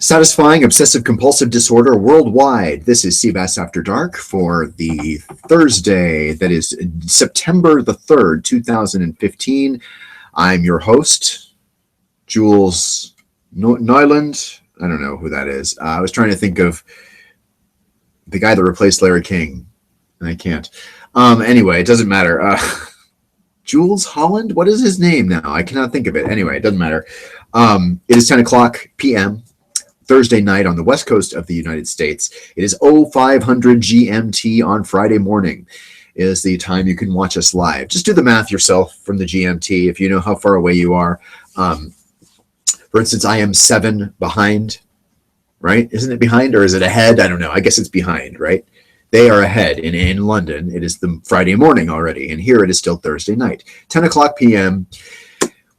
Satisfying obsessive compulsive disorder worldwide. This is cBasAfterDark for the Thursday that is September the 3rd, 2015. I'm your host, Jules Nyland. I don't know who that is. I was trying to think of the guy that replaced Larry King, and I can't. Anyway, it doesn't matter. Jules Holland? What is his name now? I cannot think of it. Anyway, it doesn't matter. It is 10 o'clock p.m. Thursday night on the west coast of the United States. It is 0500 GMT on Friday morning is the time you can watch us live. Just do the math yourself from the GMT if you know how far away you are. For instance, I am 7 behind, right? Isn't it behind or is it ahead? I don't know. I guess it's behind, right? They are ahead. In London, it is the Friday morning already. And here it is still Thursday night, 10 o'clock p.m.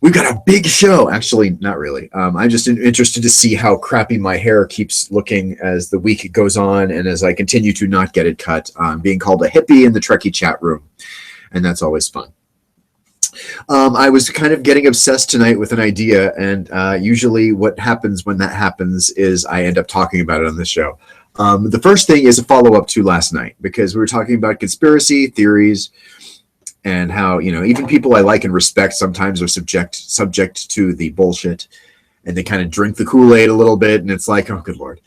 We've got a big show. Actually, not really. I'm just interested to see how crappy my hair keeps looking as the week goes on and as I continue to not get it cut. I'm being called a hippie in the Trekkie chat room, and that's always fun. I was kind of getting obsessed tonight with an idea, and usually what happens when that happens is I end up talking about it on the show. The first thing is a follow-up to last night, because we were talking about conspiracy theories and how, you know, even people I like and respect sometimes are subject to the bullshit, and they kind of drink the Kool-Aid a little bit, and it's like, oh, good Lord.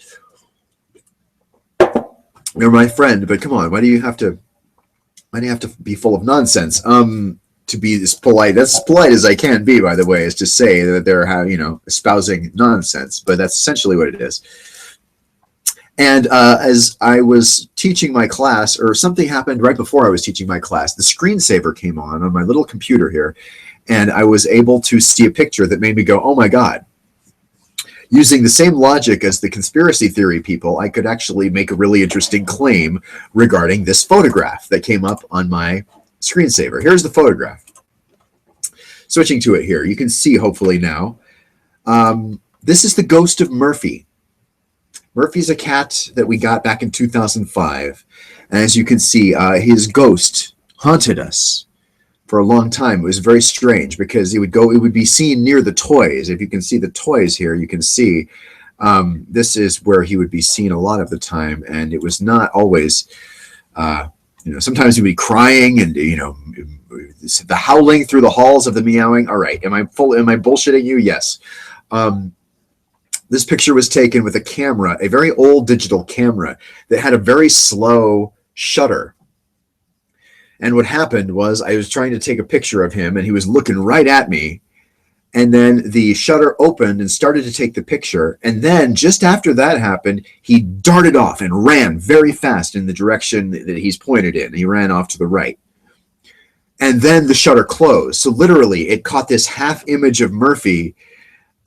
You're my friend, but come on, why do you have to be full of nonsense? To be as polite as I can be, by the way, is to say that they're, espousing nonsense, but that's essentially what it is. And as I was teaching my class, or something happened right before I was teaching my class, the screensaver came on my little computer here, and I was able to see a picture that made me go, oh my God. Using the same logic as the conspiracy theory people, I could actually make a really interesting claim regarding this photograph that came up on my screensaver. Here's the photograph. Switching to it here, you can see hopefully now. This is the ghost of Murphy. Murphy's a cat that we got back in 2005. And as you can see, his ghost haunted us for a long time. It was very strange because it would be seen near the toys. If you can see the toys here, you can see this is where he would be seen a lot of the time. And it was not always, sometimes he would be crying and, the howling through the halls of the meowing. All right. Am I bullshitting you? Yes. This picture was taken with a camera, a very old digital camera that had a very slow shutter. And what happened was I was trying to take a picture of him and he was looking right at me. And then the shutter opened and started to take the picture. And then just after that happened, he darted off and ran very fast in the direction that he's pointed in. He ran off to the right. And then the shutter closed. So literally it caught this half image of Murphy.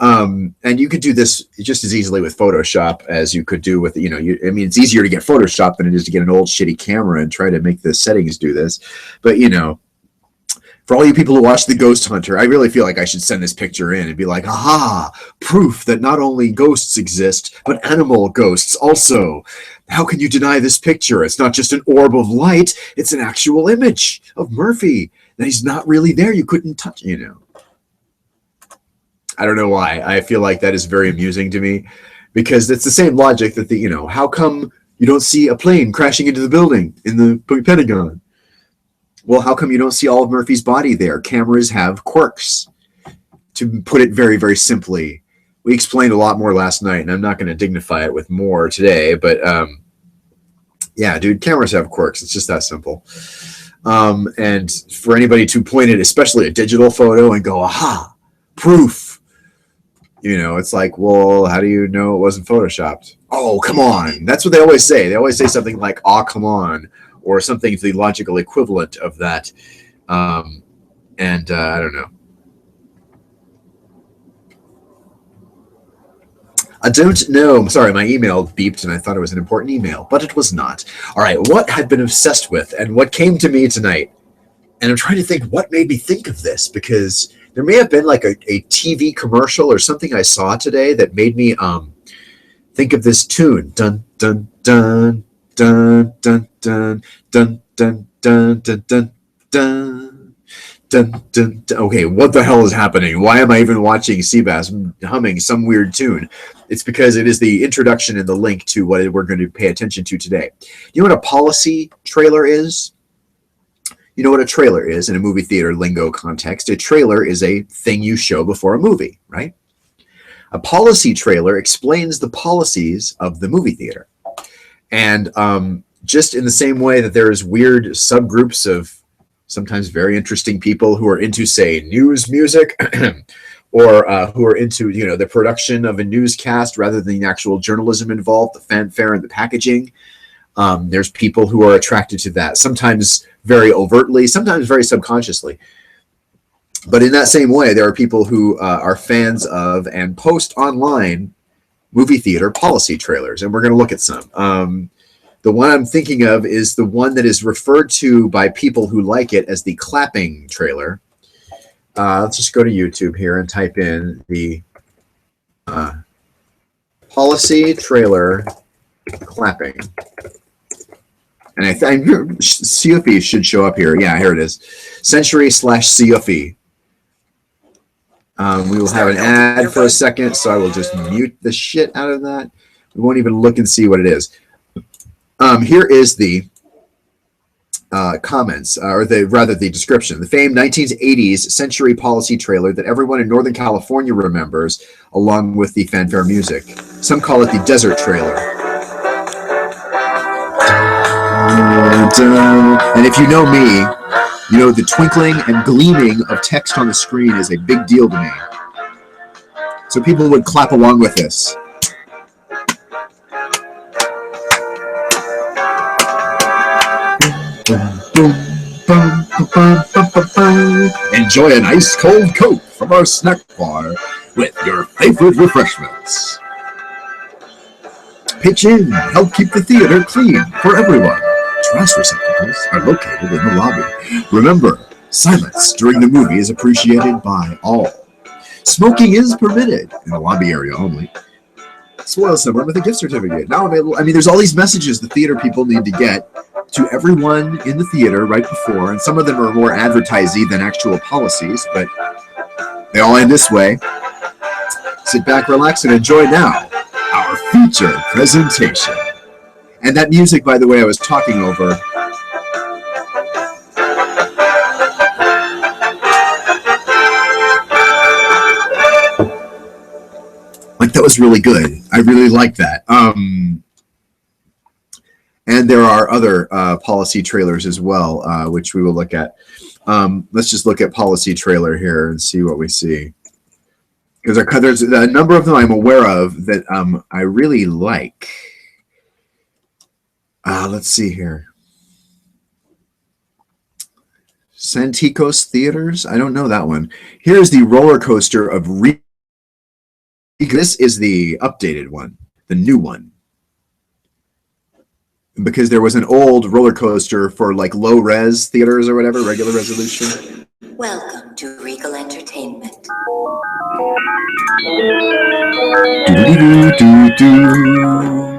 And you could do this just as easily with Photoshop as you could do with, it's easier to get Photoshop than it is to get an old shitty camera and try to make the settings do this. But, for all you people who watch The Ghost Hunter, I really feel like I should send this picture in and be like, aha, proof that not only ghosts exist, but animal ghosts also. How can you deny this picture? It's not just an orb of light. It's an actual image of Murphy. That he's not really there. You couldn't touch, I don't know why. I feel like that is very amusing to me because it's the same logic that how come you don't see a plane crashing into the building in the Pentagon? Well, how come you don't see all of Murphy's body there? Cameras have quirks, to put it very, very simply. We explained a lot more last night, and I'm not going to dignify it with more today, but yeah, dude, cameras have quirks. It's just that simple. And for anybody to point at especially a digital photo and go, aha, proof. It's like, well, how do you know it wasn't Photoshopped? Oh, come on. That's what they always say. They always say something like, oh, come on, or something to the logical equivalent of that. I don't know. I don't know. Sorry, my email beeped and I thought it was an important email, but it was not. All right, what I've been obsessed with and what came to me tonight, and I'm trying to think what made me think of this, because there may have been like a TV commercial or something I saw today that made me think of this tune. Dun dun dun dun dun dun dun dun dun dun dun dun Dun, dun, dun. Okay, what the hell is happening? Why am I even watching cBas humming some weird tune? It's because it is the introduction and the link to what we're going to pay attention to today. You know what a policy trailer is? You know what a trailer is in a movie theater lingo context? A trailer is a thing you show before a movie, right? A policy trailer explains the policies of the movie theater. And just in the same way that there's weird subgroups of sometimes very interesting people who are into, say, news music or who are into, you know, the production of a newscast rather than the actual journalism involved, the fanfare and the packaging. There's people who are attracted to that, sometimes very overtly, sometimes very subconsciously. But in that same way, there are people who are fans of and post online movie theater policy trailers, and we're going to look at some. The one I'm thinking of is the one that is referred to by people who like it as the clapping trailer. Let's just go to YouTube here and type in the policy trailer clapping. And I think Siufi should show up here. Yeah, here it is. Century/Siufi. We will have an ad for a second, so I will just mute the shit out of that. We won't even look and see what it is. Here is the comments, or rather the description. The famed 1980s Century policy trailer that everyone in Northern California remembers, along with the fanfare music. Some call it the desert trailer. And if you know me, you know the twinkling and gleaming of text on the screen is a big deal to me. So people would clap along with this. Enjoy an ice cold Coke from our snack bar with your favorite refreshments. Pitch in, help keep the theater clean for everyone. Trash receptacles are located in the lobby. Remember, silence during the movie is appreciated by all. Smoking is permitted in the lobby area only. Spoil someone with a gift certificate. Now available. I mean, there's all these messages the theater people need to get to everyone in the theater right before, and some of them are more advertising than actual policies, but they all end this way. Sit back, relax, and enjoy now our feature presentation. And that music, by the way, I was talking over. Like, that was really good. I really like that. And there are other policy trailers as well, which we will look at. Let's just look at policy trailer here and see what we see. Because there's a number of them I'm aware of that I really like. Let's see here. Santikos Theaters? I don't know that one. Here's the roller coaster of This is the updated one, the new one. Because there was an old roller coaster for like low res theaters or whatever, regular resolution. Welcome to Regal Entertainment.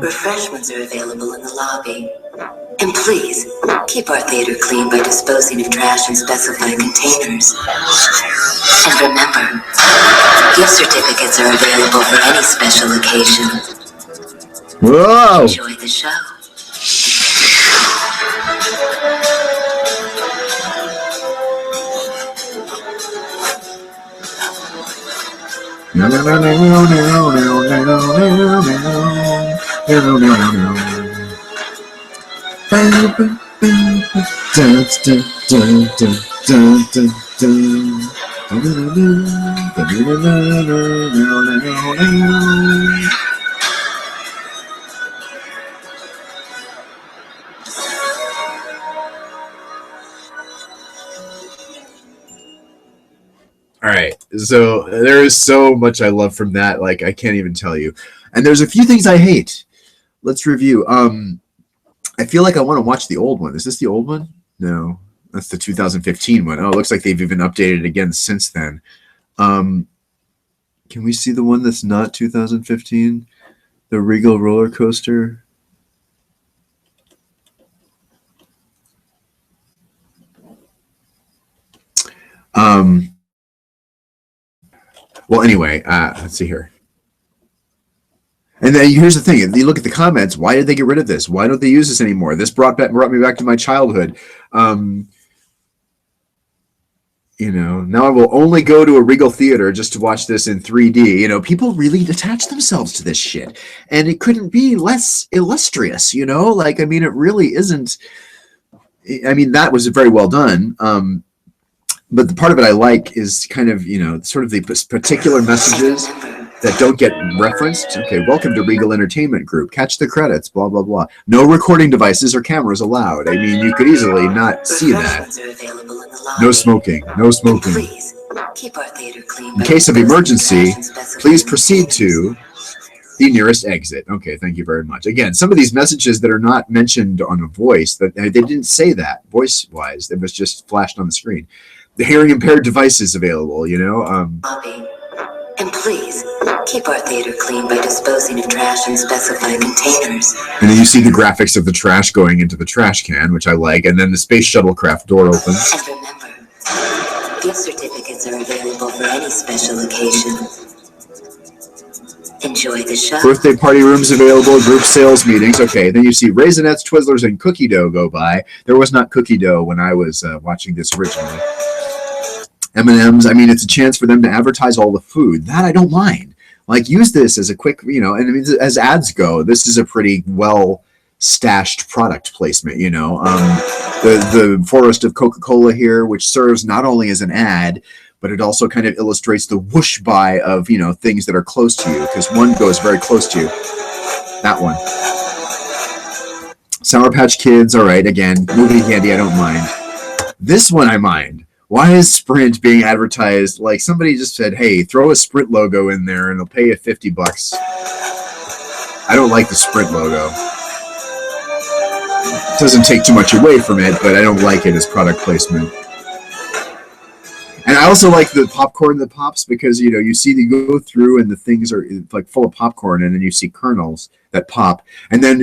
Refreshments are available in the lobby. And please, keep our theater clean by disposing of trash in specified containers. And remember, gift certificates are available for any special occasion. Whoa! Enjoy the show. All right, so there is so much I love from that, like I can't even tell you. And there's a few things I hate. Let's review. I feel like I want to watch the old one. Is this the old one? No, that's the 2015 one. Oh, it looks like they've even updated it again since then. Can we see the one that's not 2015? The Regal roller coaster. Well, anyway, let's see here. And then here's the thing: if you look at the comments, why did they get rid of this? Why don't they use this anymore? This brought me back to my childhood. Now I will only go to a Regal theater just to watch this in 3D. People really attach themselves to this shit, and it couldn't be less illustrious. It really isn't. That was very well done. But the part of it I like is kind of, sort of the particular messages that don't get referenced. Okay, welcome to Regal Entertainment Group. Catch the credits, blah, blah, blah. No recording devices or cameras allowed. You could easily not see that. No smoking. No smoking. Please keep our theater clean. In case of emergency, please proceed to the nearest exit. Okay, thank you very much. Again, some of these messages that are not mentioned on a voice, that they didn't say that voice-wise. It was just flashed on the screen. The hearing impaired devices available, And please keep our theater clean by disposing of trash in specified containers. And then you see the graphics of the trash going into the trash can, which I like, and then the space shuttlecraft door opens. And remember, gift certificates are available for any special occasion. Enjoy the show. Birthday party rooms available, group sales meetings. Okay, then you see Raisinets, Twizzlers, and cookie dough go by. There was not cookie dough when I was watching this originally. M&Ms, it's a chance for them to advertise all the food. That I don't mind. Use this as a quick, and as ads go, this is a pretty well stashed product placement, the forest of Coca-Cola here, which serves not only as an ad, but it also kind of illustrates the whoosh by of, things that are close to you, because one goes very close to you. That one. Sour Patch Kids, all right, again, movie candy, I don't mind. This one I mind. Why is Sprint being advertised like somebody just said, hey, throw a Sprint logo in there and they'll pay you $50? I don't like the Sprint logo. It doesn't take too much away from it, but I don't like it as product placement. And I also like the popcorn that pops because, you see you go through and the things are full of popcorn, and then you see kernels that pop. And then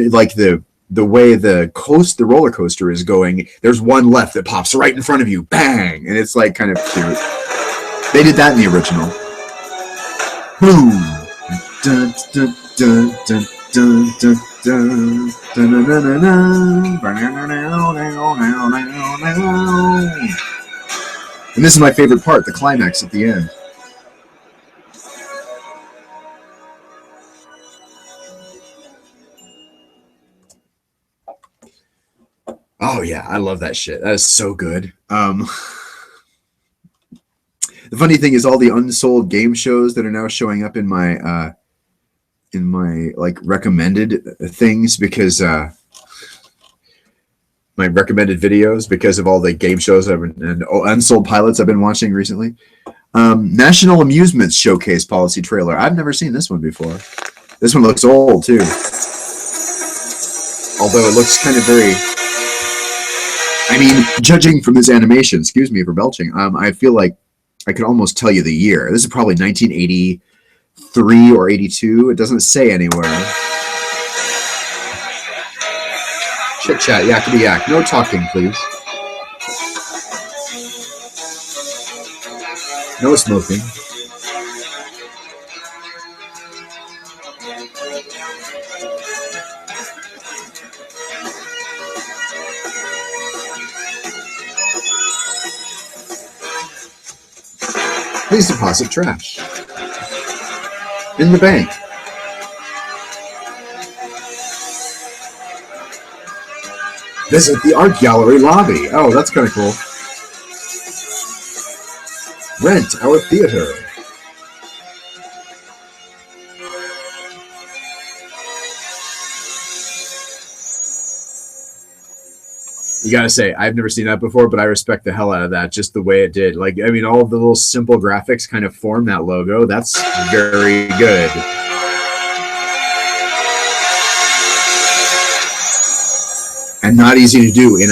the way the roller coaster is going, there's one left that pops right in front of you, bang, and it's kind of cute. They did that in the original. Boom. Dun, dun, dun, dun, dun, dun, dun, dun, dun, dun. And this is my favorite part, the climax at the end. Oh yeah, I love that shit. That is so good. The funny thing is all the unsold game shows that are now showing up in my recommended things because my recommended videos because of all the game shows and unsold pilots I've been watching recently. National Amusements Showcase Policy Trailer. I've never seen this one before. This one looks old too. Although it looks kind of very... judging from this animation, excuse me for belching, I feel like I could almost tell you the year. This is probably 1983 or 82. It doesn't say anywhere. Chit chat, yakety yak. No talking, please. No smoking. Please deposit trash in the bank. Visit the art gallery lobby. Oh, that's kind of cool. Rent our theater. You gotta say, I've never seen that before, but I respect the hell out of that, just the way it did. All of the little simple graphics kind of form that logo. That's very good. And not easy to do, and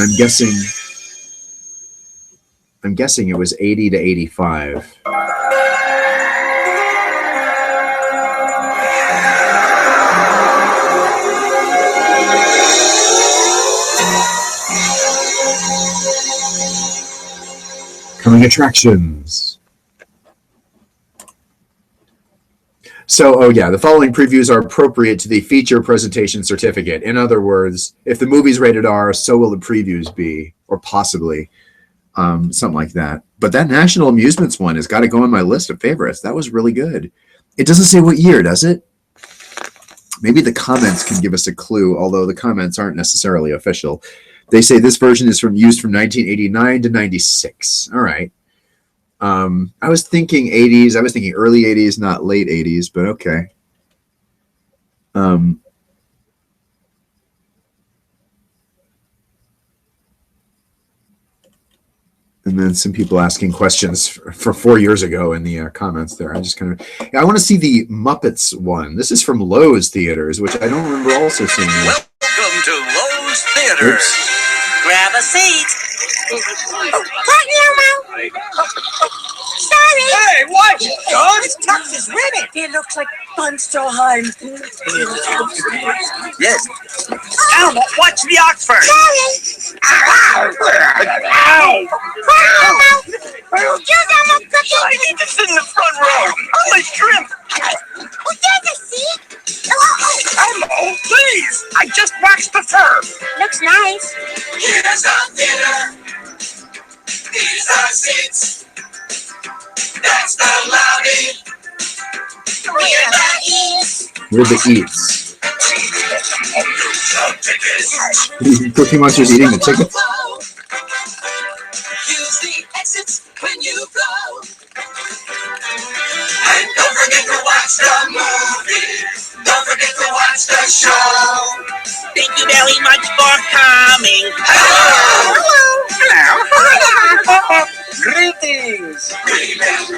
I'm guessing it was 80 to 85. Coming attractions. So, oh yeah, the following previews are appropriate to the feature presentation certificate. In other words, if the movie's rated R, so will the previews be, or possibly, something like that. But that National Amusements one has got to go on my list of favorites. That was really good. It doesn't say what year, does it? Maybe the comments can give us a clue, although the comments aren't necessarily official. They say this version is used from 1989 to 96. All right. I was thinking 80s. I was thinking early 80s, not late 80s, but okay. And then some people asking questions for 4 years ago in the comments there. I just kind of, I want to see the Muppets one. This is from Lowe's Theaters, which I don't remember also seeing. Welcome to Lowe's Theaters. Oops. Grab a seat. Sorry. Hey, watch it, John. This tux is winning. It looks like Bunstoheim. Yes. Elmo, watch the Oxford. Sorry. Ow! I need to sit in the front row. I'm a shrimp. Who does a seat? Elmo, please. I just waxed the fur. Looks nice. Here's our theater. These are seats. That's the lobby. We're the East. We're the Eats. Tickets. Cookie Monster's eating the tickets. Use the exits when you go. And don't forget to watch the movie. Don't forget to watch the show. Thank you very much for coming. Hello. Greetings. Remember,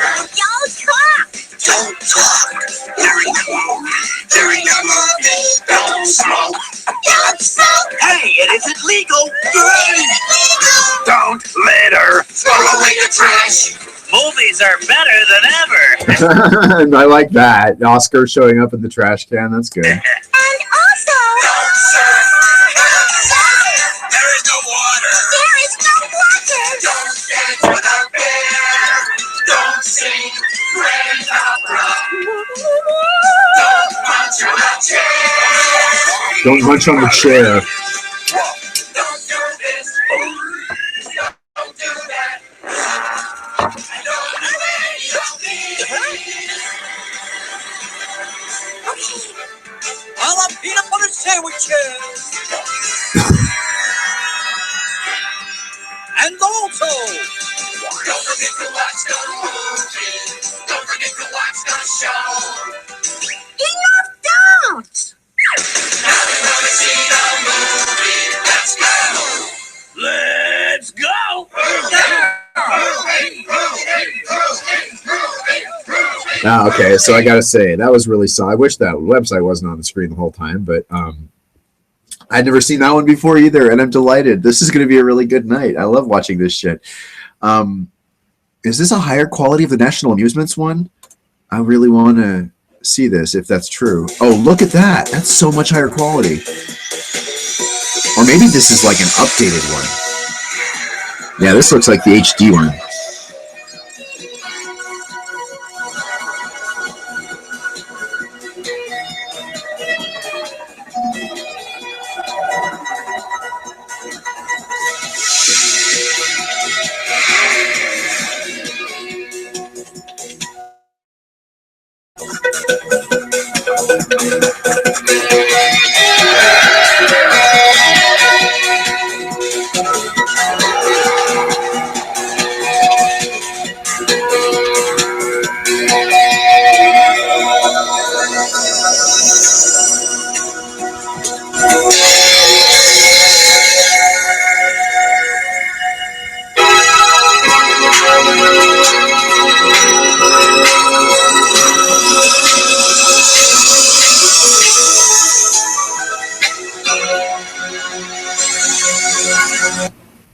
don't talk during the movie. During the movie, don't smoke. Don't smoke. Hey, it isn't legal. Don't litter. Throw away the trash. Movies are better than ever. I like that. Oscar showing up in the trash can. That's good. And also, Don't surf. There is no water. there is no water. Don't dance with a bear. Don't sing grand opera. Don't punch on a chair. Don't munch on the chair. Don't do this. Don't do that. I don't do any of these. I love peanut butter sandwiches. And also, Don't forget to watch the movie. Don't forget to watch the show. Enough, don't. Now we're going to see the movie. Let's go. let's go. Okay, so I gotta say that was really solid. I wish that website wasn't on the screen the whole time, but I'd never seen that one before either, and I'm delighted. This is going to be a really good night. I love watching this shit. Is this a higher quality of the National Amusements one? I really want to see this if that's true. Oh, look at that. That's so much higher quality. Or maybe this is like an updated one. Yeah, this looks like the HD one.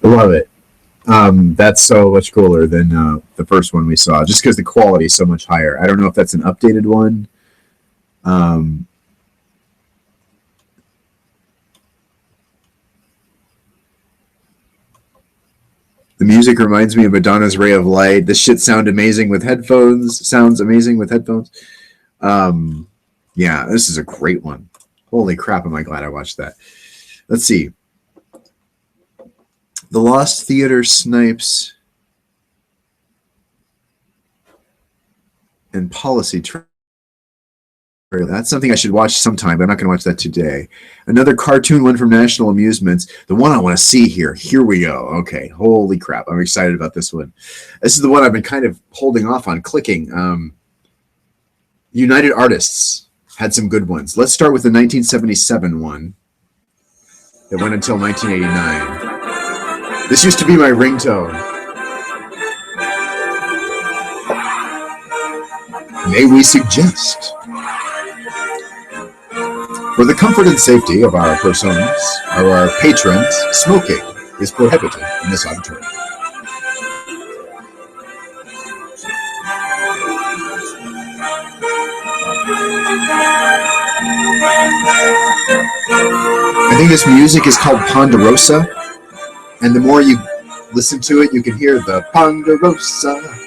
Love it. That's so much cooler than the first one we saw, just because the quality is so much higher. I don't know if that's an updated one. The music reminds me of Madonna's Ray of Light. This shit sounds amazing with headphones. Yeah, this is a great one. Holy crap, am I glad I watched that. Let's see. The Lost Theater Snipes and Policy Trailer. That's something I should watch sometime, but I'm not going to watch that today. Another cartoon one from National Amusements. The one I want to see here. Here we go. Okay, holy crap. I'm excited about this one. This is the one I've been kind of holding off on clicking. United Artists had some good ones. Let's start with the 1977 one that went until 1989. This used to be my ringtone. May we suggest, for the comfort and safety of our personas or our patrons, smoking is prohibited in this auditorium. I think this music is called Ponderosa, and the more you listen to it, you can hear the Ponderosa.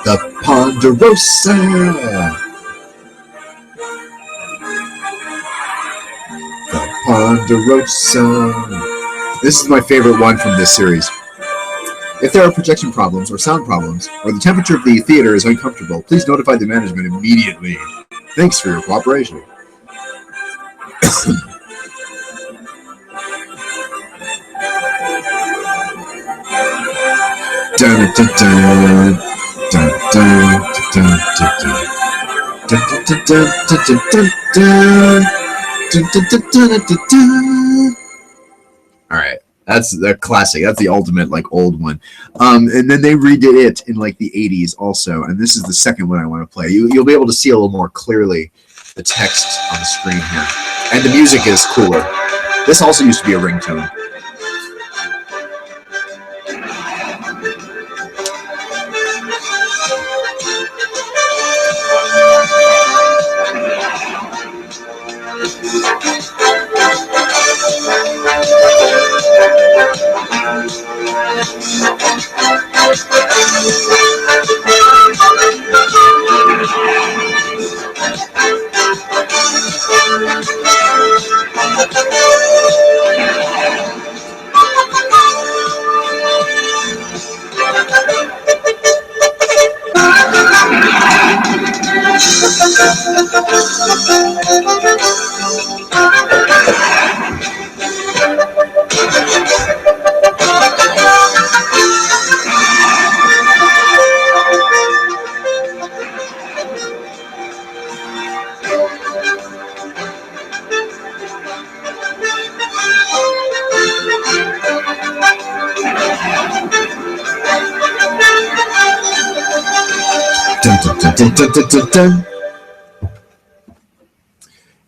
The Ponderosa. The Ponderosa. This is my favorite one from this series. If there are projection problems or sound problems, or the temperature of the theater is uncomfortable, please notify the management immediately. Thanks for your cooperation. Dun, dun, dun. Dun, dun, dun, dun, dun. Dun, dun, dun, dun, dun, dun, dun. Dun, dun, dun, dun, dun, dun. All right, that's the classic. That's the ultimate like old one. And then they redid it in like the 80s also, and this is the second one I want to play. You'll be able to see a little more clearly the text on the screen here, and the music is cooler. This also used to be a ringtone. Dun, dun, dun, dun, dun.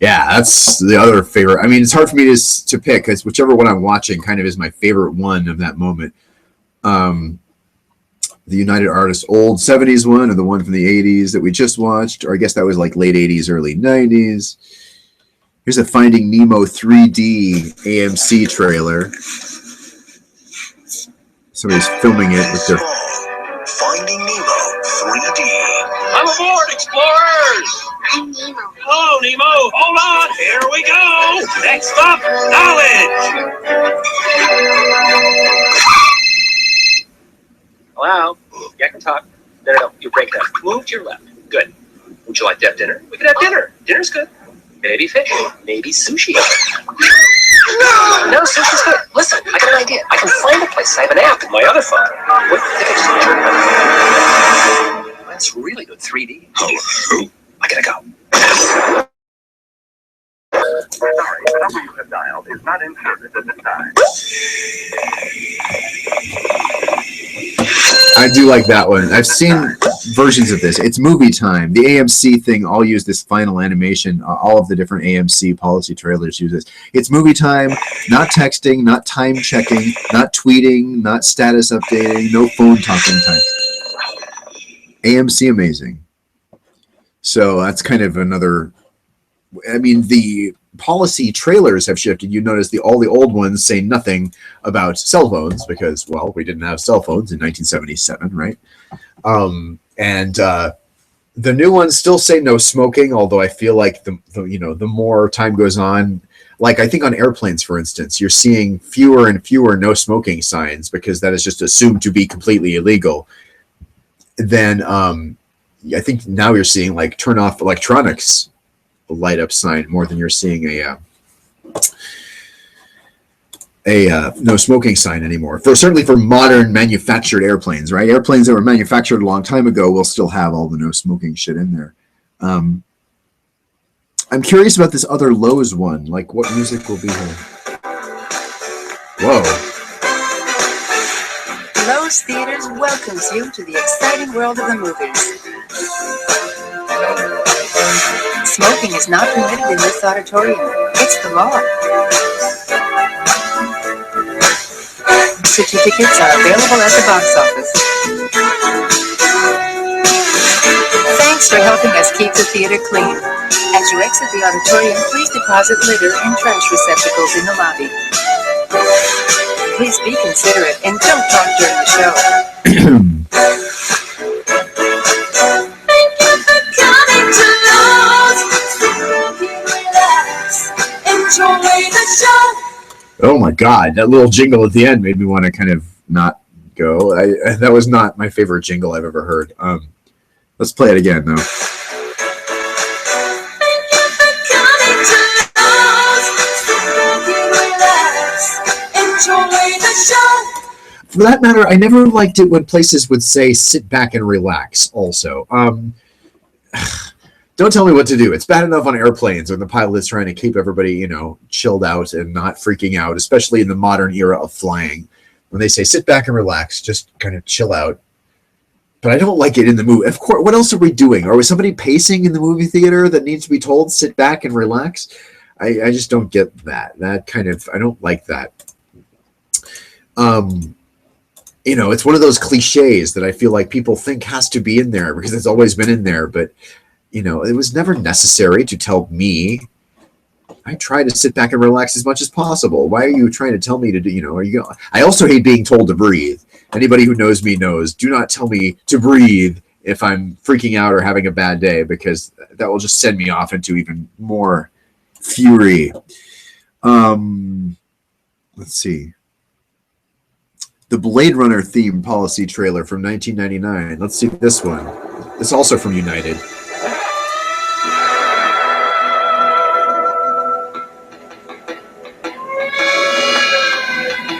Yeah, that's the other favorite. I mean, it's hard for me to pick because whichever one I'm watching kind of is my favorite one of that moment. The United Artists old 70s one or the one from the 80s that we just watched, or I guess that was like late 80s, early 90s. Here's a Finding Nemo 3D AMC trailer. Somebody's filming it with their... Finding Nemo 3D. I'm aboard, explorers! I'm Nemo. Hello, Nemo. Hold on. Here we go. Next stop, knowledge. Hello? Yeah, I can talk. No. You break that. Move to your left. Good. Would you like to have dinner? We can have dinner. Dinner's good. Maybe fish. Maybe sushi. No, sushi's good. Listen, I got an idea. I can find a place. I have an app in my other phone. What do you think? That's really good 3D. Oh, I gotta go. Sorry, the number you have dialed is not in service at this time. I do like that one. I've seen versions of this. It's movie time. The AMC thing all use this final animation. All of the different AMC policy trailers use this. It's movie time, not texting, not time checking, not tweeting, not status updating, no phone talking time. AMC amazing. So that's kind of another. I mean, the policy trailers have shifted. You notice all the old ones say nothing about cell phones because, well, we didn't have cell phones in 1977, right? And the new ones still say no smoking, although I feel like the more time goes on, like I think on airplanes, for instance, you're seeing fewer and fewer no smoking signs because that is just assumed to be completely illegal. Then I think now you're seeing like turn off electronics light up sign more than you're seeing a no smoking sign anymore. Certainly for modern manufactured airplanes, right? Airplanes that were manufactured a long time ago will still have all the no smoking shit in there. I'm curious about this other Lowe's one. Like, what music will be here? Whoa. Lowe's Theaters welcomes you to the exciting world of the movies. Smoking is not permitted in this auditorium. It's the law. Certificates are available at the box office. Thanks for helping us keep the theater clean. As you exit the auditorium, please deposit litter and trash receptacles in the lobby. Please be considerate and don't talk during the show. Oh my god, that little jingle at the end made me want to kind of not go. That was not my favorite jingle I've ever heard. Let's play it again though. For that matter, I never liked it when places would say sit back and relax also. Don't tell me what to do. It's bad enough on airplanes when the pilot is trying to keep everybody, chilled out and not freaking out, especially in the modern era of flying. When they say sit back and relax, just kind of chill out. But I don't like it in the movie. Of course, what else are we doing? Are we somebody pacing in the movie theater that needs to be told sit back and relax? I just don't get that. I don't like that. It's one of those cliches that I feel like people think has to be in there because it's always been in there, but it was never necessary to tell me. I try to sit back and relax as much as possible. Why are you trying to tell me to do, I also hate being told to breathe. Anybody who knows me knows, do not tell me to breathe if I'm freaking out or having a bad day, because that will just send me off into even more fury. Let's see. The Blade Runner theme policy trailer from 1999. Let's see this one. It's also from United.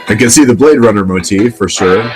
I can see the Blade Runner motif for sure.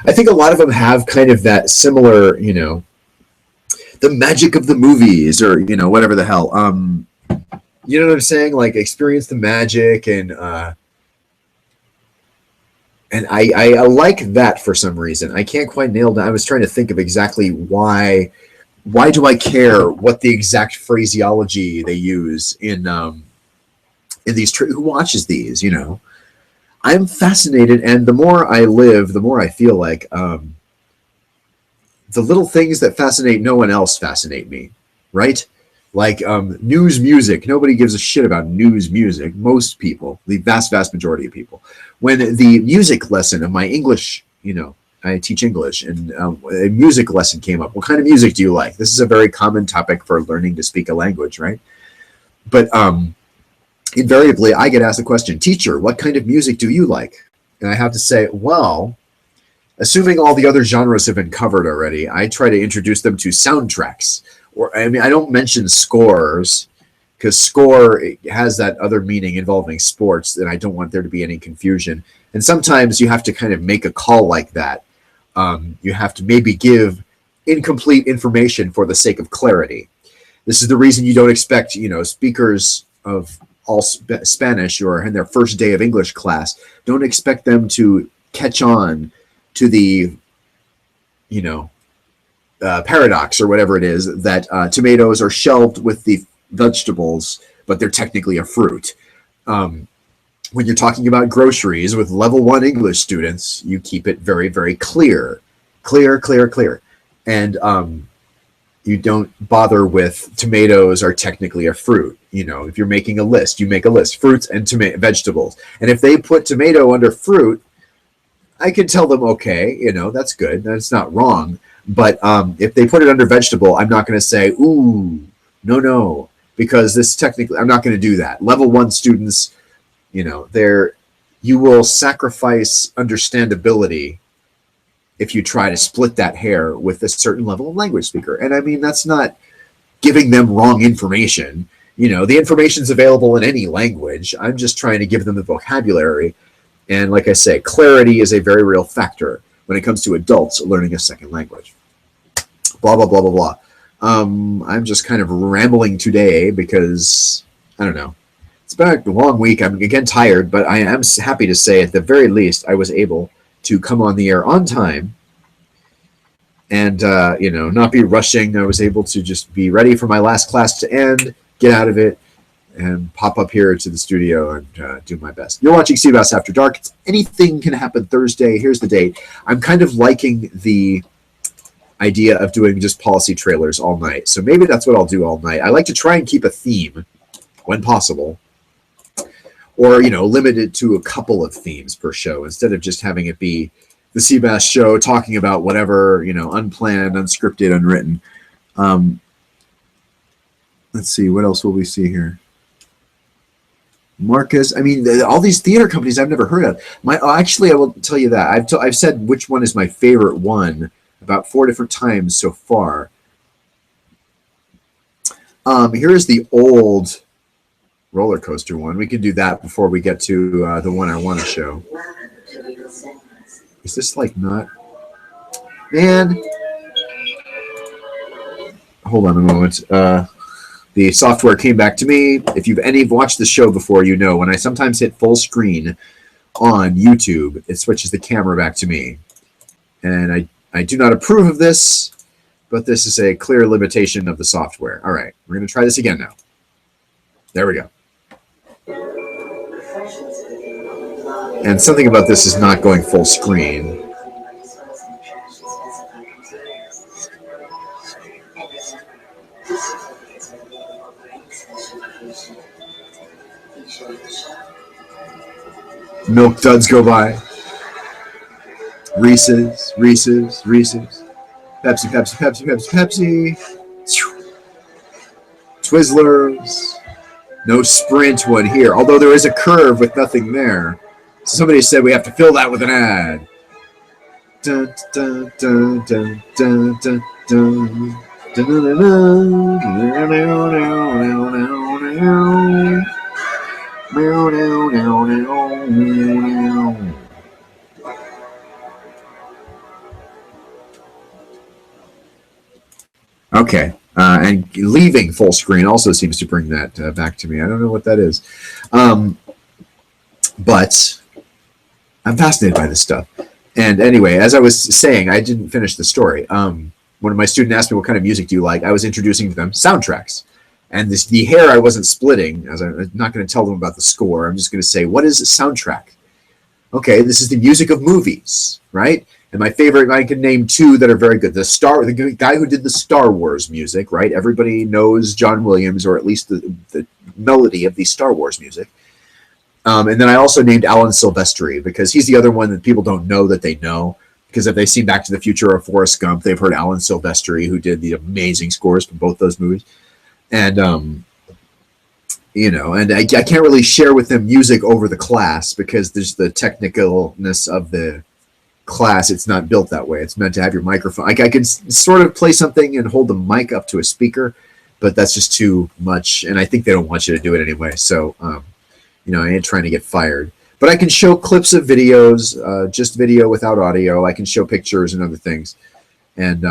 I think a lot of them have kind of that similar, the magic of the movies or, whatever the hell. You know what I'm saying? Like experience the magic and I like that for some reason. I can't quite nail down. I was trying to think of exactly why do I care what the exact phraseology they use in these, who watches these, I'm fascinated, and the more I live, the more I feel like the little things that fascinate no one else fascinate me, right? Like news music. Nobody gives a shit about news music. Most people, the vast, vast majority of people. When the music lesson of my English, I teach English, and a music lesson came up. What kind of music do you like? This is a very common topic for learning to speak a language, right? But invariably, I get asked the question, teacher, what kind of music do you like? And I have to say, well, assuming all the other genres have been covered already, I try to introduce them to soundtracks. Or I mean, I don't mention scores because score has that other meaning involving sports, and I don't want there to be any confusion. And sometimes you have to kind of make a call like that. You have to maybe give incomplete information for the sake of clarity. This is the reason you don't expect, speakers of all Spanish or in their first day of English class, don't expect them to catch on to the, paradox or whatever it is that tomatoes are shelved with the vegetables, but they're technically a fruit. When you're talking about groceries with level 1 English students, you keep it very, very clear. And you don't bother with tomatoes are technically a fruit. If you're making a list, you make a list, fruits and vegetables. And if they put tomato under fruit, I can tell them, okay, that's good. That's not wrong. But if they put it under vegetable, I'm not going to say, ooh, no, because this technically, I'm not going to do that. Level 1 students, you will sacrifice understandability if you try to split that hair with a certain level of language speaker. And I mean, that's not giving them wrong information. The information's available in any language. I'm just trying to give them the vocabulary. And like I say, clarity is a very real factor when it comes to adults learning a second language. Blah, blah, blah, blah, blah. I'm just kind of rambling today because, I don't know. It's been a long week. I'm again tired, but I am happy to say at the very least I was able to come on the air on time and, not be rushing. I was able to just be ready for my last class to end, get out of it, and pop up here to the studio and do my best. You're watching cBas After Dark. It's Anything Can Happen Thursday. Here's the date. I'm kind of liking the idea of doing just policy trailers all night. So maybe that's what I'll do all night. I like to try and keep a theme when possible. Or, limit it to a couple of themes per show instead of just having it be the cBas show talking about whatever, unplanned, unscripted, unwritten. Let's see, what else will we see here? Marcus, I mean, all these theater companies I've never heard of. Actually, I will tell you that. I've said which one is my favorite one about 4 different times so far. Here is the old roller coaster one. We can do that before we get to the one I want to show. Is this like not? Man. Hold on a moment. The software came back to me. If you've watched the show before, when I sometimes hit full screen on YouTube, it switches the camera back to me. And I do not approve of this, but this is a clear limitation of the software. All right, we're going to try this again now. There we go. And something about this is not going full screen. Milk duds go by. Reese's. Pepsi. Twizzlers. No Sprint one here, although there is a curve with nothing there. So somebody said we have to fill that with an ad. Dun, dun, dun, dun, dun, dun, dun. Okay, and leaving full screen also seems to bring that back to me. I don't know what that is. But I'm fascinated by this stuff. And anyway, as I was saying, I didn't finish the story. When my student asked me, what kind of music do you like? I was introducing to them soundtracks. And the hair I wasn't splitting, as I'm not going to tell them about the score. I'm just going to say, what is a soundtrack? Okay, this is the music of movies, right? And my favorite, I can name 2 that are very good. The guy who did the Star Wars music, right? Everybody knows John Williams, or at least the melody of the Star Wars music. And then I also named Alan Silvestri because he's the other one that people don't know that they know. Because if they've seen Back to the Future or Forrest Gump, they've heard Alan Silvestri, who did the amazing scores for both those movies. And you know, and I can't really share with them music over the class because there's the technicalness of the class. It's not built that way. It's meant to have your microphone. Like I can sort of play something and hold the mic up to a speaker, but that's just too much. And I think they don't want you to do it anyway. So, you know, I ain't trying to get fired. But I can show clips of videos, just video without audio. I can show pictures and other things. And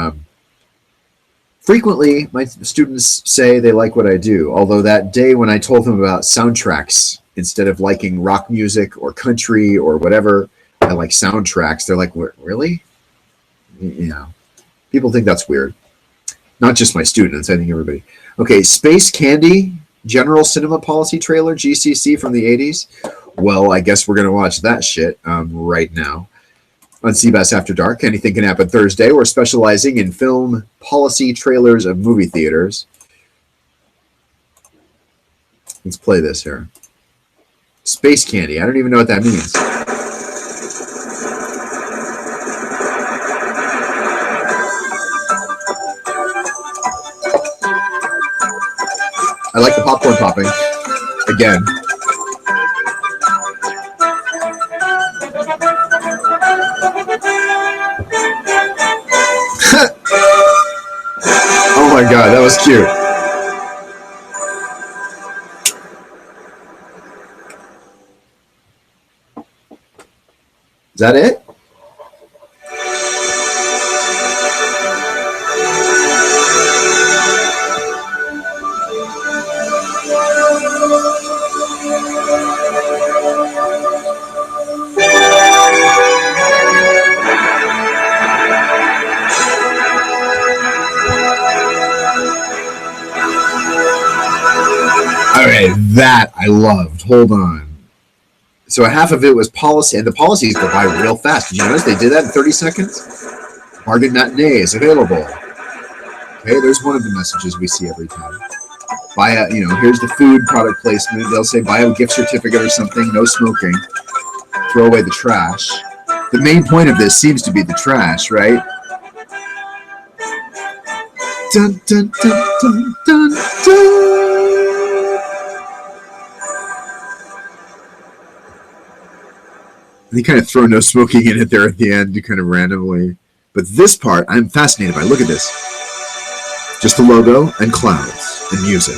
frequently, my students say they like what I do. Although that day when I told them about soundtracks, instead of liking rock music or country or whatever, I like soundtracks. They're like, really? You know, people think that's weird. Not just my students, I think everybody. Okay, Space Candy, General Cinema Policy Trailer, GCC from the 80s. Well, I guess we're going to watch that shit right now. On cBasAfterDark, anything can happen Thursday. We're specializing in film policy trailers of movie theaters. Let's play this here. Space Candy. I don't even know what that means. I like the popcorn popping. Again. Oh my god, that was cute. Is that it? Okay, that I loved. Hold on. So half of it was policy, and the policies go by real fast. Did you notice they did that in 30 seconds? Bargain matinees available. Okay, there's one of the messages we see every time. Buy a, you know, here's the food product placement. They'll say buy a gift certificate or something, no smoking. Throw away the trash. The main point of this seems to be the trash, right? Dun, dun, dun, dun, dun, dun. They kind of throw no smoking in it there at the end, kind of randomly. But this part, I'm fascinated by. Look at this. Just the logo and clouds and music.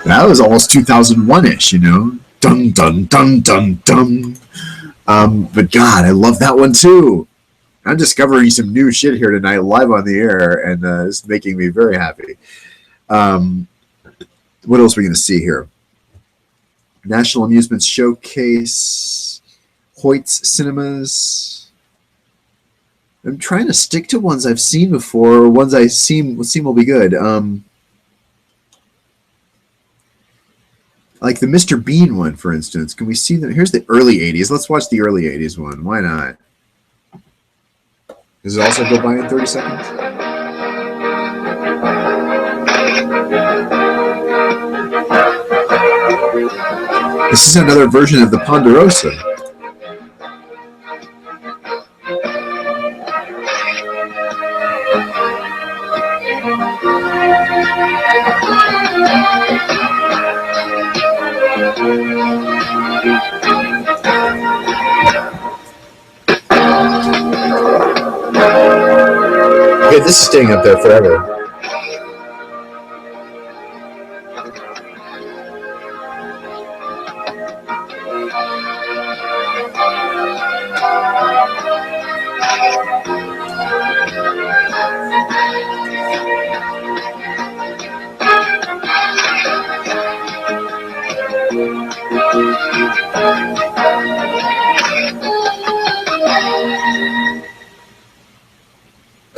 That was almost 2001-ish, you know? Dun, dun, dun, dun, dun. But God, I love that one too. I'm discovering some new shit here tonight live on the air, and it's making me very happy. What else are we going to see here? National Amusements Showcase, Hoyt's Cinemas. I'm trying to stick to ones I've seen before, or ones I seem will be good. Like the Mr. Bean one, for instance. Can we see that? Here's the early 80s. Let's watch the early 80s one. Why not? Does it also go by in 30 seconds? This is another version of the Ponderosa. Okay, this is staying up there forever.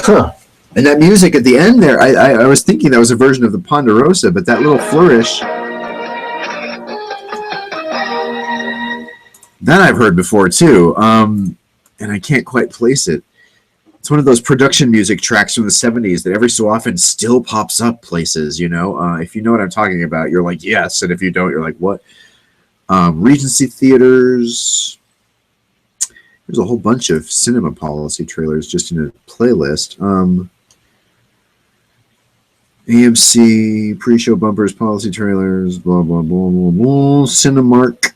Huh. And that music at the end there, I was thinking that was a version of the Ponderosa, but that little flourish, that I've heard before too, and I can't quite place it. It's one of those production music tracks from the 70s that every so often still pops up places, you know. If you know what I'm talking about, you're like, yes. And if you don't, you're like, what? Regency Theaters. There's a whole bunch of cinema policy trailers just in a playlist. AMC, pre-show bumpers, policy trailers, blah, blah, blah, blah, blah. Cinemark.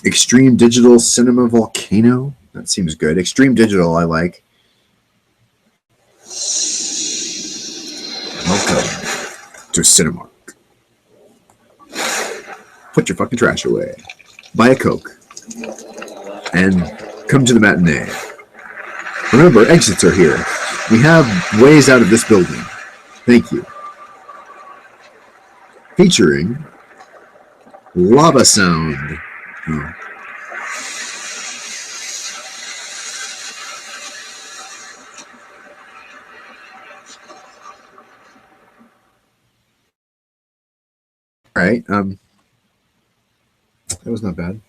Extreme Digital Cinema Volcano. That seems good. Extreme Digital, I like. Welcome to Cinemark. Put your fucking trash away. Buy a Coke. And come to the matinee. Remember, exits are here. We have ways out of this building. Thank you. Featuring Lava Sound. Oh. All right. That was not bad.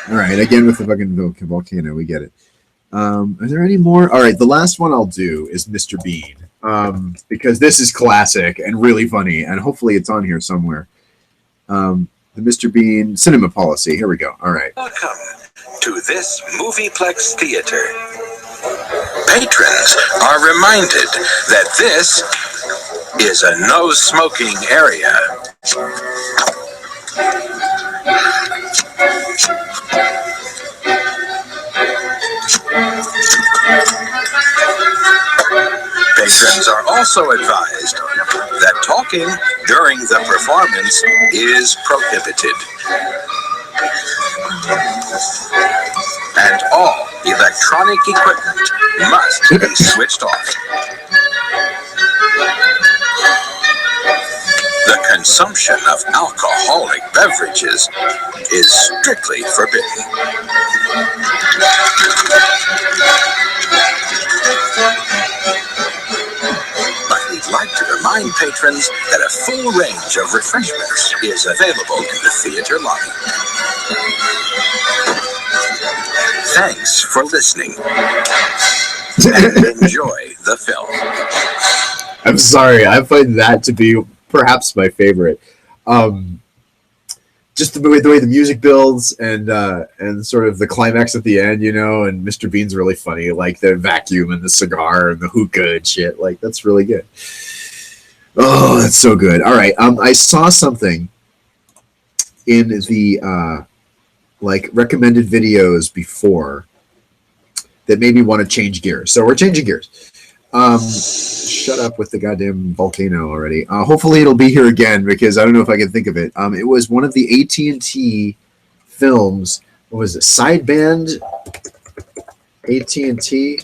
All right, again with the fucking volcano, we get it. Are there any more? All right, the last one I'll do is Mr. Bean, because this is classic and really funny, and hopefully it's on here somewhere. The Mr. Bean cinema policy. Here we go. All right. Welcome to this Movieplex Theater. Patrons are reminded that this is a no-smoking area. Patrons are also advised that talking during the performance is prohibited. And all electronic equipment must be switched off. The consumption of alcoholic beverages is strictly forbidden. But we'd like to remind patrons that a full range of refreshments is available in the theater lobby. Thanks for listening. And enjoy the film. I'm sorry, I find that to be perhaps my favorite. Just the way the music builds and sort of the climax at the end, you know, and Mr. Bean's really funny, like the vacuum and the cigar and the hookah and shit. Like, that's really good. Oh, that's so good. All right, I saw something in the like recommended videos before that made me want to change gears. So we're changing gears. Shut up with the goddamn volcano already. Hopefully it'll be here again because I don't know if I can think of it. It was one of the AT&T films. What was it? Sideband? AT&T?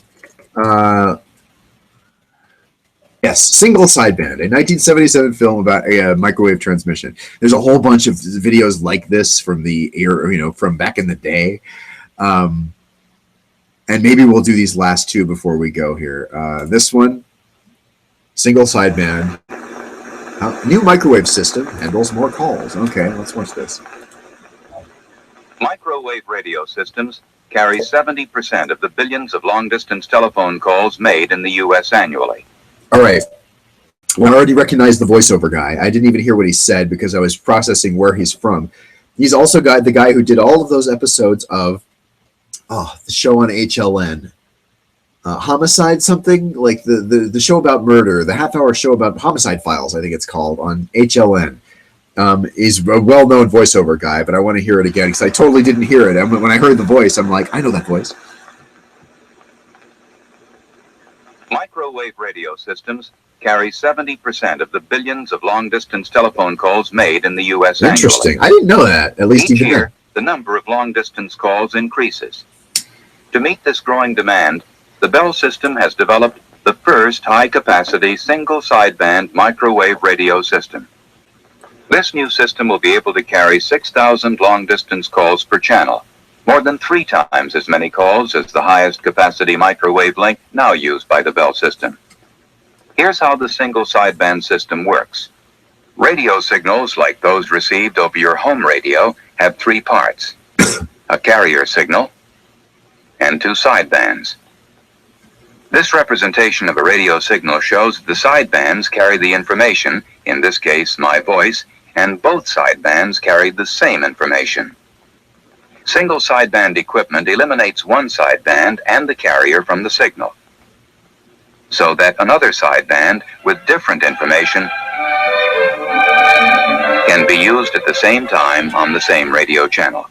Yes, Single Sideband, a 1977 film about a microwave transmission. There's a whole bunch of videos like this from the era, you know, from back in the day. And maybe we'll do these last two before we go here. This one, Single Sideband. New microwave system handles more calls. Okay, let's watch this. Microwave radio systems carry 70% of the billions of long-distance telephone calls made in the U.S. annually. All right. Well, I already recognized the voiceover guy. I didn't even hear what he said because I was processing where he's from. He's also the guy who did all of those episodes of the show on HLN. Homicide something? Like the show about murder, the half-hour show about Homicide Files, I think it's called, on HLN. Is a well-known voiceover guy, but I want to hear it again because I totally didn't hear it. And when I heard the voice, I'm like, I know that voice. Microwave radio systems carry 70% of the billions of long-distance telephone calls made in the U.S. annually. Interesting. I didn't know that. At least each year, the number of long-distance calls increases. To meet this growing demand, the Bell system has developed the first high-capacity single-sideband microwave radio system. This new system will be able to carry 6,000 long-distance calls per channel, more than 3 times as many calls as the highest capacity microwave link now used by the Bell system. Here's how the single sideband system works. Radio signals like those received over your home radio have 3 parts: a carrier signal and 2 sidebands. This representation of a radio signal shows the sidebands carry the information, in this case my voice, and both sidebands carry the same information. Single sideband equipment eliminates one sideband and the carrier from the signal, so that another sideband with different information can be used at the same time on the same radio channel.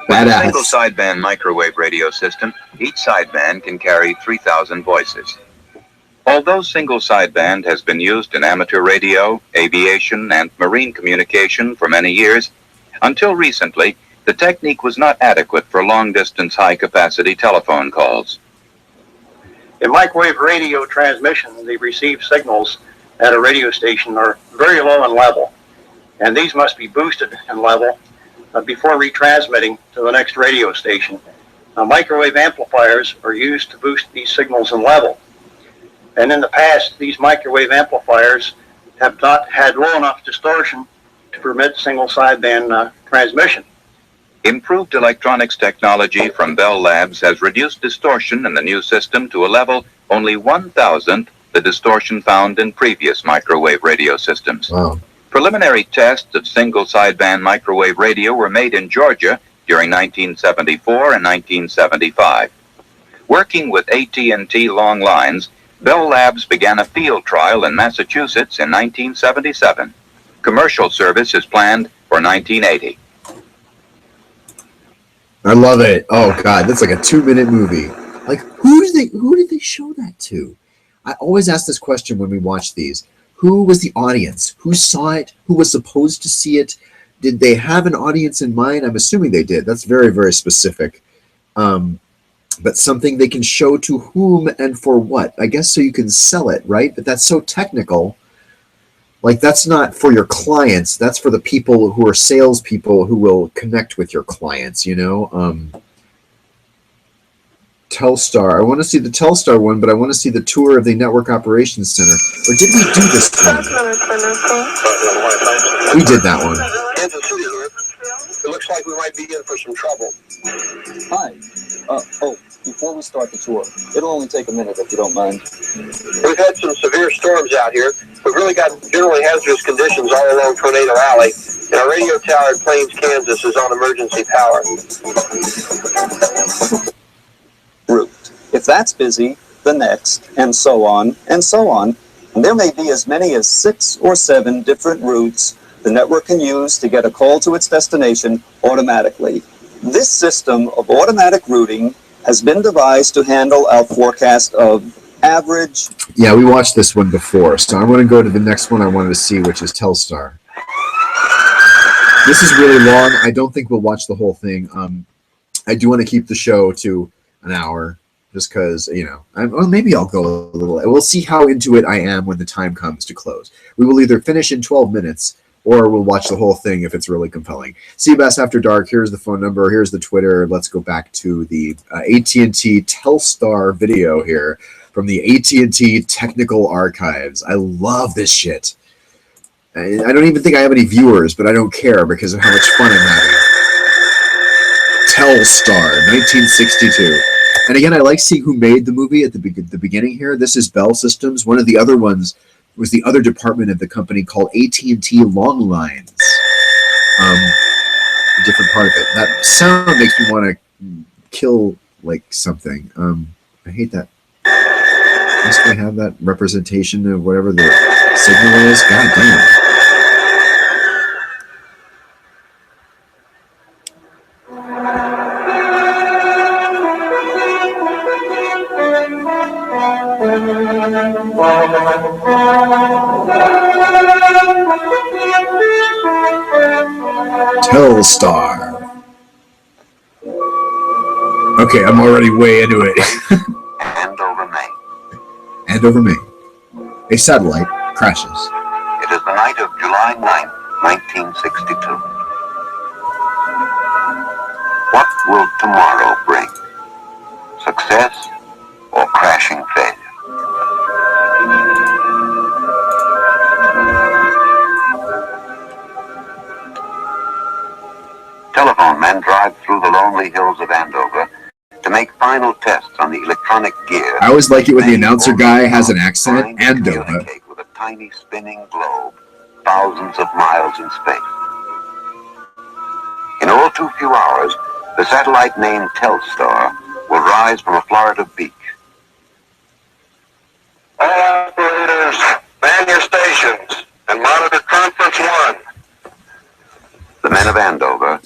With a single sideband microwave radio system, each sideband can carry 3,000 voices. Although single sideband has been used in amateur radio, aviation, and marine communication for many years, until recently, the technique was not adequate for long-distance, high-capacity telephone calls. In microwave radio transmission, the received signals at a radio station are very low in level, and these must be boosted in level before retransmitting to the next radio station. Microwave amplifiers are used to boost these signals in level. And in the past, these microwave amplifiers have not had low enough distortion to permit single sideband transmission. Improved electronics technology from Bell Labs has reduced distortion in the new system to a level only 1,000th the distortion found in previous microwave radio systems. Wow. Preliminary tests of single sideband microwave radio were made in Georgia during 1974 and 1975. Working with AT&T long lines, Bell Labs began a field trial in Massachusetts in 1977. Commercial service is planned for 1980. I love it. Oh God, that's like a 2-minute movie. Like who did they show that to? I always ask this question when we watch these. Who was the audience? Who saw it? Who was supposed to see it? Did they have an audience in mind? I'm assuming they did. That's very, very specific. But something they can show to whom and for what? I guess so you can sell it, right? But that's so technical. Like that's not for your clients. That's for the people who are salespeople who will connect with your clients, you know? Telstar. I want to see the Telstar one, but I want to see the tour of the Network Operations Center. Or did we do this one? We did that one. Kansas City here. It looks like we might be in for some trouble. Hi. Before we start the tour, it'll only take a minute if you don't mind. We've had some severe storms out here. We've really got generally hazardous conditions all along Tornado Alley, and our radio tower in Plains, Kansas is on emergency power. Route. If that's busy, the next, and so on, and so on. And there may be as many as 6 or 7 different routes the network can use to get a call to its destination automatically. This system of automatic routing has been devised to handle our forecast of average. Yeah, we watched this one before, so I'm going to go to the next one I wanted to see, which is Telstar. This is really long. I don't think we'll watch the whole thing. I do want to keep the show to an hour, just because, you know, or maybe I'll go a little. We'll see how into it I am when the time comes to close. We will either finish in 12 minutes or we'll watch the whole thing if it's really compelling. cBasAfterDark, here's the phone number, here's the Twitter. Let's go back to the AT&T Telstar video here from the AT&T Technical Archives. I love this shit. I don't even think I have any viewers, but I don't care because of how much fun I'm having. Telstar, 1962. And again, I like seeing who made the movie at the beginning here. This is Bell Systems. One of the other ones was the other department of the company called AT&T Long Lines. A different part of it. That sound makes me want to kill like something. I hate that. Must I have that representation of whatever the signal is? God damn. Telstar. Okay, I'm already way into it. And over May. And over May. A satellite crashes. It is the night of July 9th, 1962. What will tomorrow bring? Success or crashing failure? Telephone men drive through the lonely hills of Andover to make final tests on the electronic gear. I always like it when the announcer guy has an accent. Andover. Communicate with a tiny spinning globe thousands of miles in space. In all too few hours, the satellite named Telstar will rise from a Florida beach. All operators, man your stations and monitor Conference 1. The men of Andover.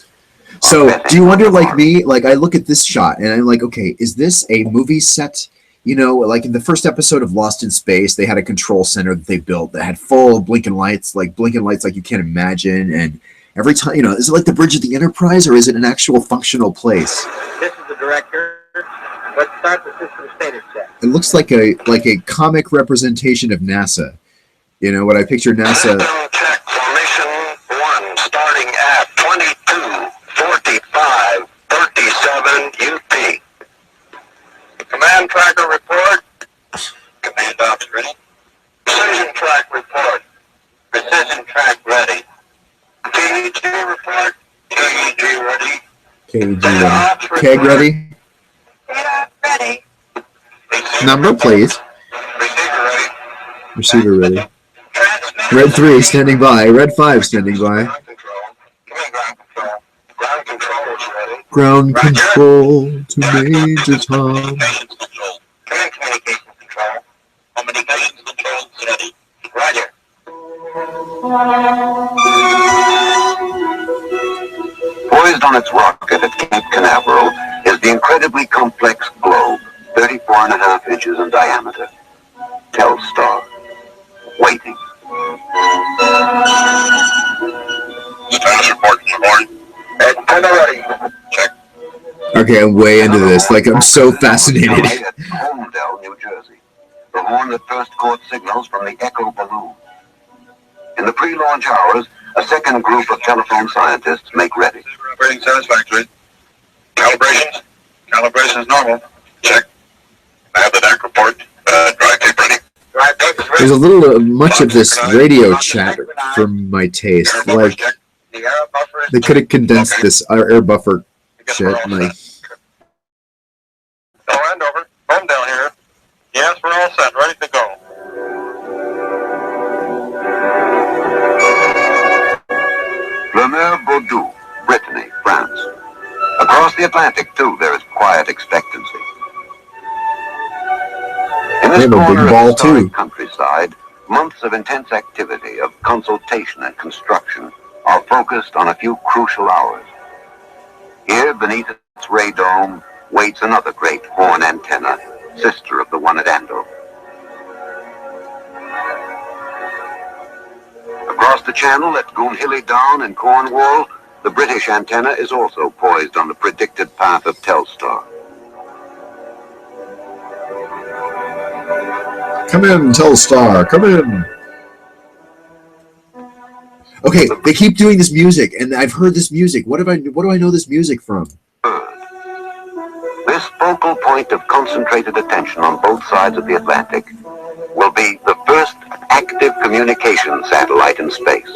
So, do you wonder, like me, like I look at this shot and I'm like, okay, is this a movie set? You know, like in the first episode of Lost in Space, they had a control center that they built that had full of blinking lights like you can't imagine. And every time, you know, is it like the bridge of the Enterprise or is it an actual functional place? This is the director. Let's start the system status check. It looks like a comic representation of NASA. You know, what I picture NASA. System check formation 1 starting at 22:45:37 UP. Command tracker report. Command ops ready. Precision track report. Precision track ready. KEG report. KEG ready. KG ready. Keg ready. Ready. Number, please. Receiver ready. Receiver ready. Transmission. Red 3 standing by. Red 5 standing by. Ground control. Come in, ground control. Ground control is ready. Ground control to Major Tom. Communications control. Come in, communications control. Communications control is ready. Roger. Poised on its rocket at Cape Canaveral is the incredibly complex globe, 34.5 inches in diameter. Telstar. Waiting. Status report, Lamorne. Antenna ready. Check. Okay, I'm way into this. Like, I'm so fascinated. At Holmdel, New Jersey. The horn that first caught signals from the Echo balloon. In the pre-launch hours, a second group of telephone scientists make ready. Operating satisfactory. Calibrations? Calibrations normal. Check. I have the DAC report. Drive tape ready. Drive tape is ready. There's a little much of this radio chat for my taste. Like, The air buffer is they could have condensed this air buffer shit. Like, Andover. Homedale here. Yes, we're all set. Ready to go. Bordeaux, Brittany, France. Across the Atlantic, too, there is quiet expectancy. In They this have a big corner ball, of the historic too. countryside, months of intense activity, of consultation and construction, are focused on a few crucial hours. Here, beneath its ray dome, waits another great horn antenna, sister of the one at Andover. Across the channel at Goonhilly Down in Cornwall, the British antenna is also poised on the predicted path of Telstar. come in, Telstar, come in. Okay, they keep doing this music, and I've heard this music. What do I know this music from? This focal point of concentrated attention on both sides of the Atlantic will be the first active communication satellite in space,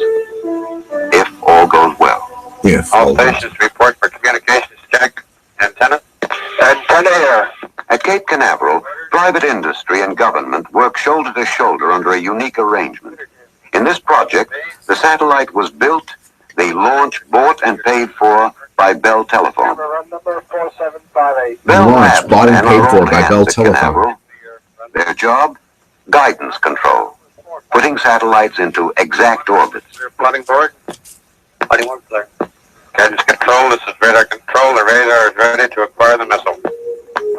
if all goes well. If All stations report for communications check. Antenna. Antenna here. At Cape Canaveral, private industry and government work shoulder to shoulder under a unique arrangement. In this project, the satellite was built, the launch bought and paid for by Bell Telephone. Number 4758. Bell Launch Labs bought and and paid our for own by hands Bell at Telephone. Canaveral. Their job? Guidance control, putting satellites into exact orbits. Plotting board. Plotting one, sir. Guidance control, this is radar control. The radar is ready to acquire the missile.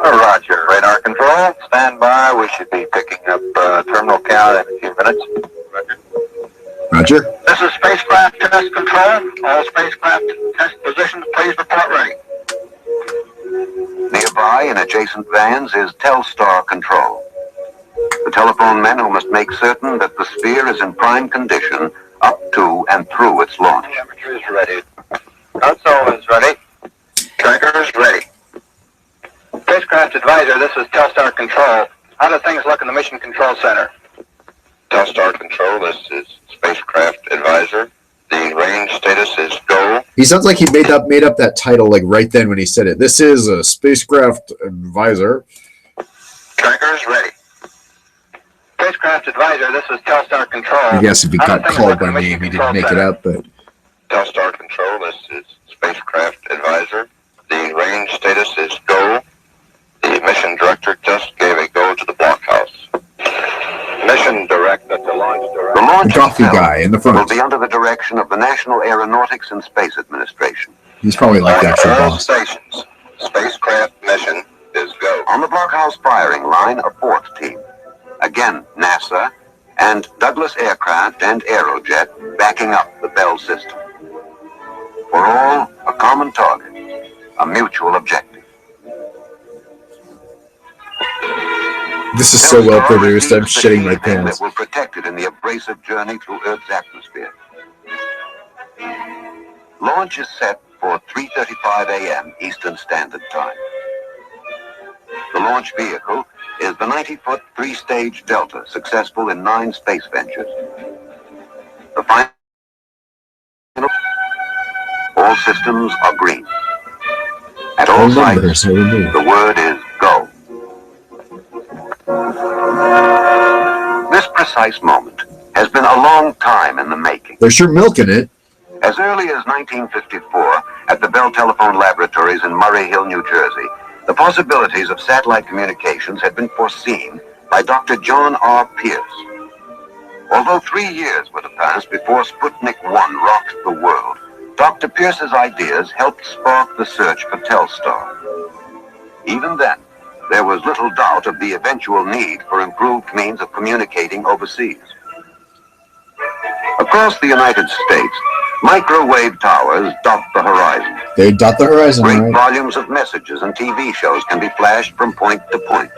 Roger. Radar control, stand by. We should be picking up terminal count in a few minutes. Roger. Roger. This is spacecraft test control. All spacecraft test positions, please report ready. Nearby, in adjacent vans, is Telstar control. The telephone men who must make certain that the sphere is in prime condition up to and through its launch. Temperature is ready. Console is ready. Tracker is Spacecraft Advisor, this is Telstar Control. How do things look in the Mission Control Center? Telstar Control, this is Spacecraft Advisor. The range status is go. He sounds like he made up that title like right then when he said it. This is a Spacecraft Advisor. Trackers ready. Spacecraft Advisor, this is Telstar Control. I guess if he How do got things called look in by the name, Mission he didn't Control make it Center? up, but Telstar Control, this is Spacecraft Advisor. The range status is go. The mission director just gave a go to the blockhouse. Mission direct, that's the launch director. The launch the coffee itself guy in the will front. be under the direction of the National Aeronautics and Space Administration. He's probably like the actual All boss. stations. Spacecraft mission is go. On the blockhouse firing line, a fourth team. Again, NASA and Douglas Aircraft and Aerojet backing up the Bell system. For all, a common target, a mutual objective. This is so well produced. I'm shitting my That pants. will protect it in the abrasive journey through Earth's atmosphere. Launch is set for 3:35 a.m. Eastern Standard Time. The launch vehicle is the 90-foot three-stage Delta, successful in 9 space ventures. The final, all systems are green. At all All sites, numbers are removed. the word is go. This precise moment has been a long time in the making. They're sure milking it. As early as 1954, at the Bell Telephone Laboratories in Murray Hill, New Jersey, the possibilities of satellite communications had been foreseen by Dr. John R. Pierce. Although 3 years would have passed before Sputnik 1 rocked the world, Dr. Pierce's ideas helped spark the search for Telstar. Even then, there was little doubt of the eventual need for improved means of communicating overseas. Across the United States, microwave towers dot the horizon. They dot the horizon, Great right? volumes of messages and TV shows can be flashed from point to point,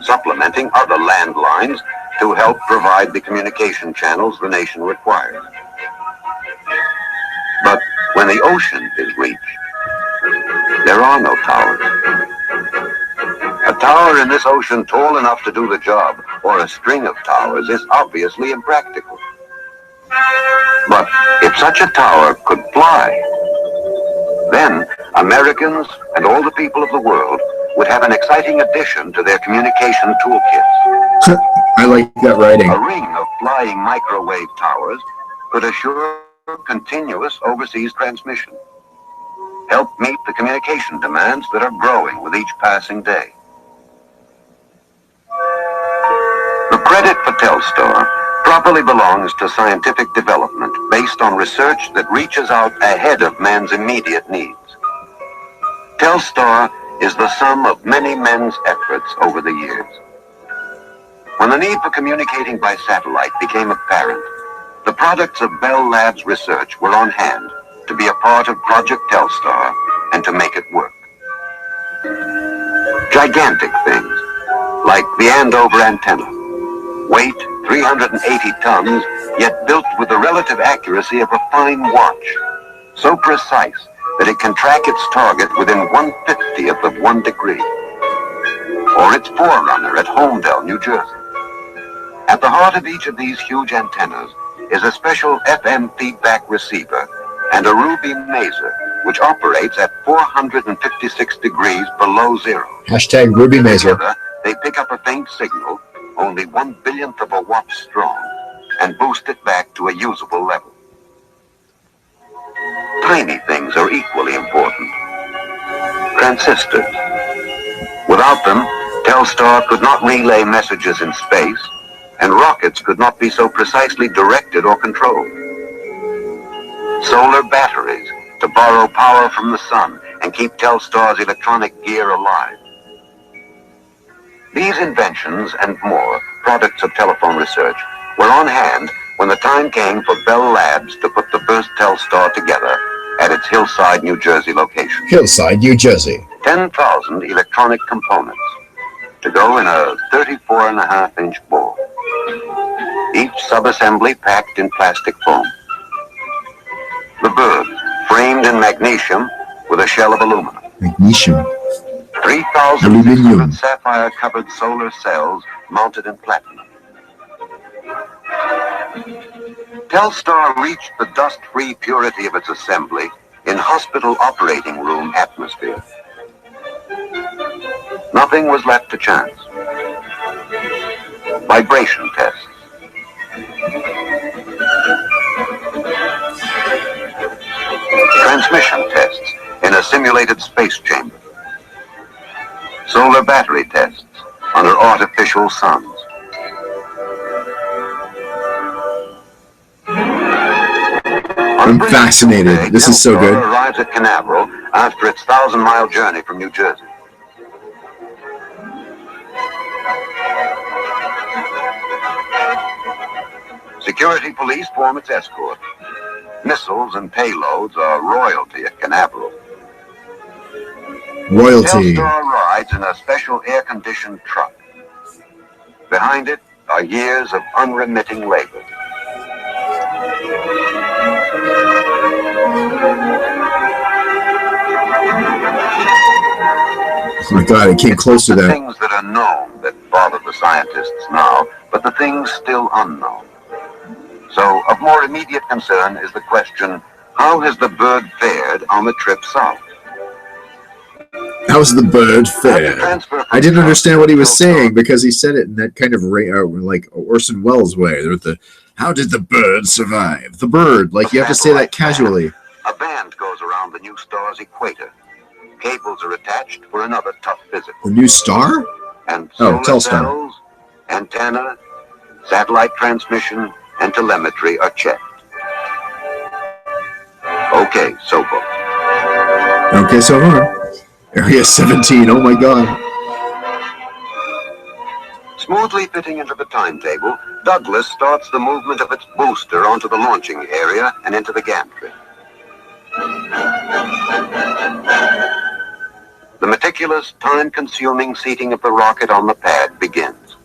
supplementing other landlines to help provide the communication channels the nation requires. But when the ocean is reached, there are no towers. A tower in this ocean tall enough to do the job, or a string of towers, is obviously impractical. But if such a tower could fly, then Americans and all the people of the world would have an exciting addition to their communication toolkits. I like that writing. A ring of flying microwave towers could assure continuous overseas transmission, help meet the communication demands that are growing with each passing day. The credit for Telstar properly belongs to scientific development based on research that reaches out ahead of man's immediate needs. Telstar is the sum of many men's efforts over the years. When the need for communicating by satellite became apparent, the products of Bell Labs research were on hand to be a part of Project Telstar and to make it work. Gigantic things, like the Andover antenna, weight 380 tons, yet built with the relative accuracy of a fine watch, so precise that it can track its target within 1/50th of 1 degree. Or its forerunner at Holmdel, New Jersey. At the heart of each of these huge antennas is a special FM feedback receiver and a ruby maser, which operates at 456 degrees below zero. Hashtag Ruby Mazer. Together, they pick up a faint signal, only 1/1000th of a watt strong, and boost it back to a usable level. Tiny things are equally important. Transistors. Without them, Telstar could not relay messages in space, and rockets could not be so precisely directed or controlled. Solar batteries to borrow power from the sun and keep Telstar's electronic gear alive. These inventions and more, products of telephone research, were on hand when the time came for Bell Labs to put the first Telstar together at its Hillside, New Jersey location. Hillside, New Jersey. 10,000 electronic components to go in a 34.5-inch bore. Each subassembly packed in plastic foam. The bird framed in magnesium with a shell of aluminum. Magnesium. 3,600 sapphire-covered solar cells mounted in platinum. Telstar reached the dust-free purity of its assembly in hospital operating room atmosphere. Nothing was left to chance. Vibration tests. Transmission tests in a simulated space chamber. Solar battery tests under artificial suns. I'm fascinated. This is so good. Arrives at Canaveral after its 1,000-mile journey from New Jersey. Security police form its escort. Missiles and payloads are royalty at Canaveral. Royalty. Telstar rides in a special air-conditioned truck. Behind it are years of unremitting labor. Oh my God, it came close to the that. Things that are known that bother the scientists now, but the things still unknown. So, of more immediate concern is the question, how has the bird fared on the trip south? How's the bird fared? I didn't understand what he was saying because he said it in that kind of like Orson Welles way. There was the, how did the bird survive? The bird, like you have to say that casually. A band goes around the new star's equator. Cables are attached for another tough visit. The new star? And Telstar. Cells, antenna, satellite transmission, and telemetry are checked. Okay, so far. Okay, so far. Area 17, oh my God. Smoothly fitting into the timetable, Douglas starts the movement of its booster onto the launching area and into the gantry. The meticulous, time-consuming seating of the rocket on the pad begins.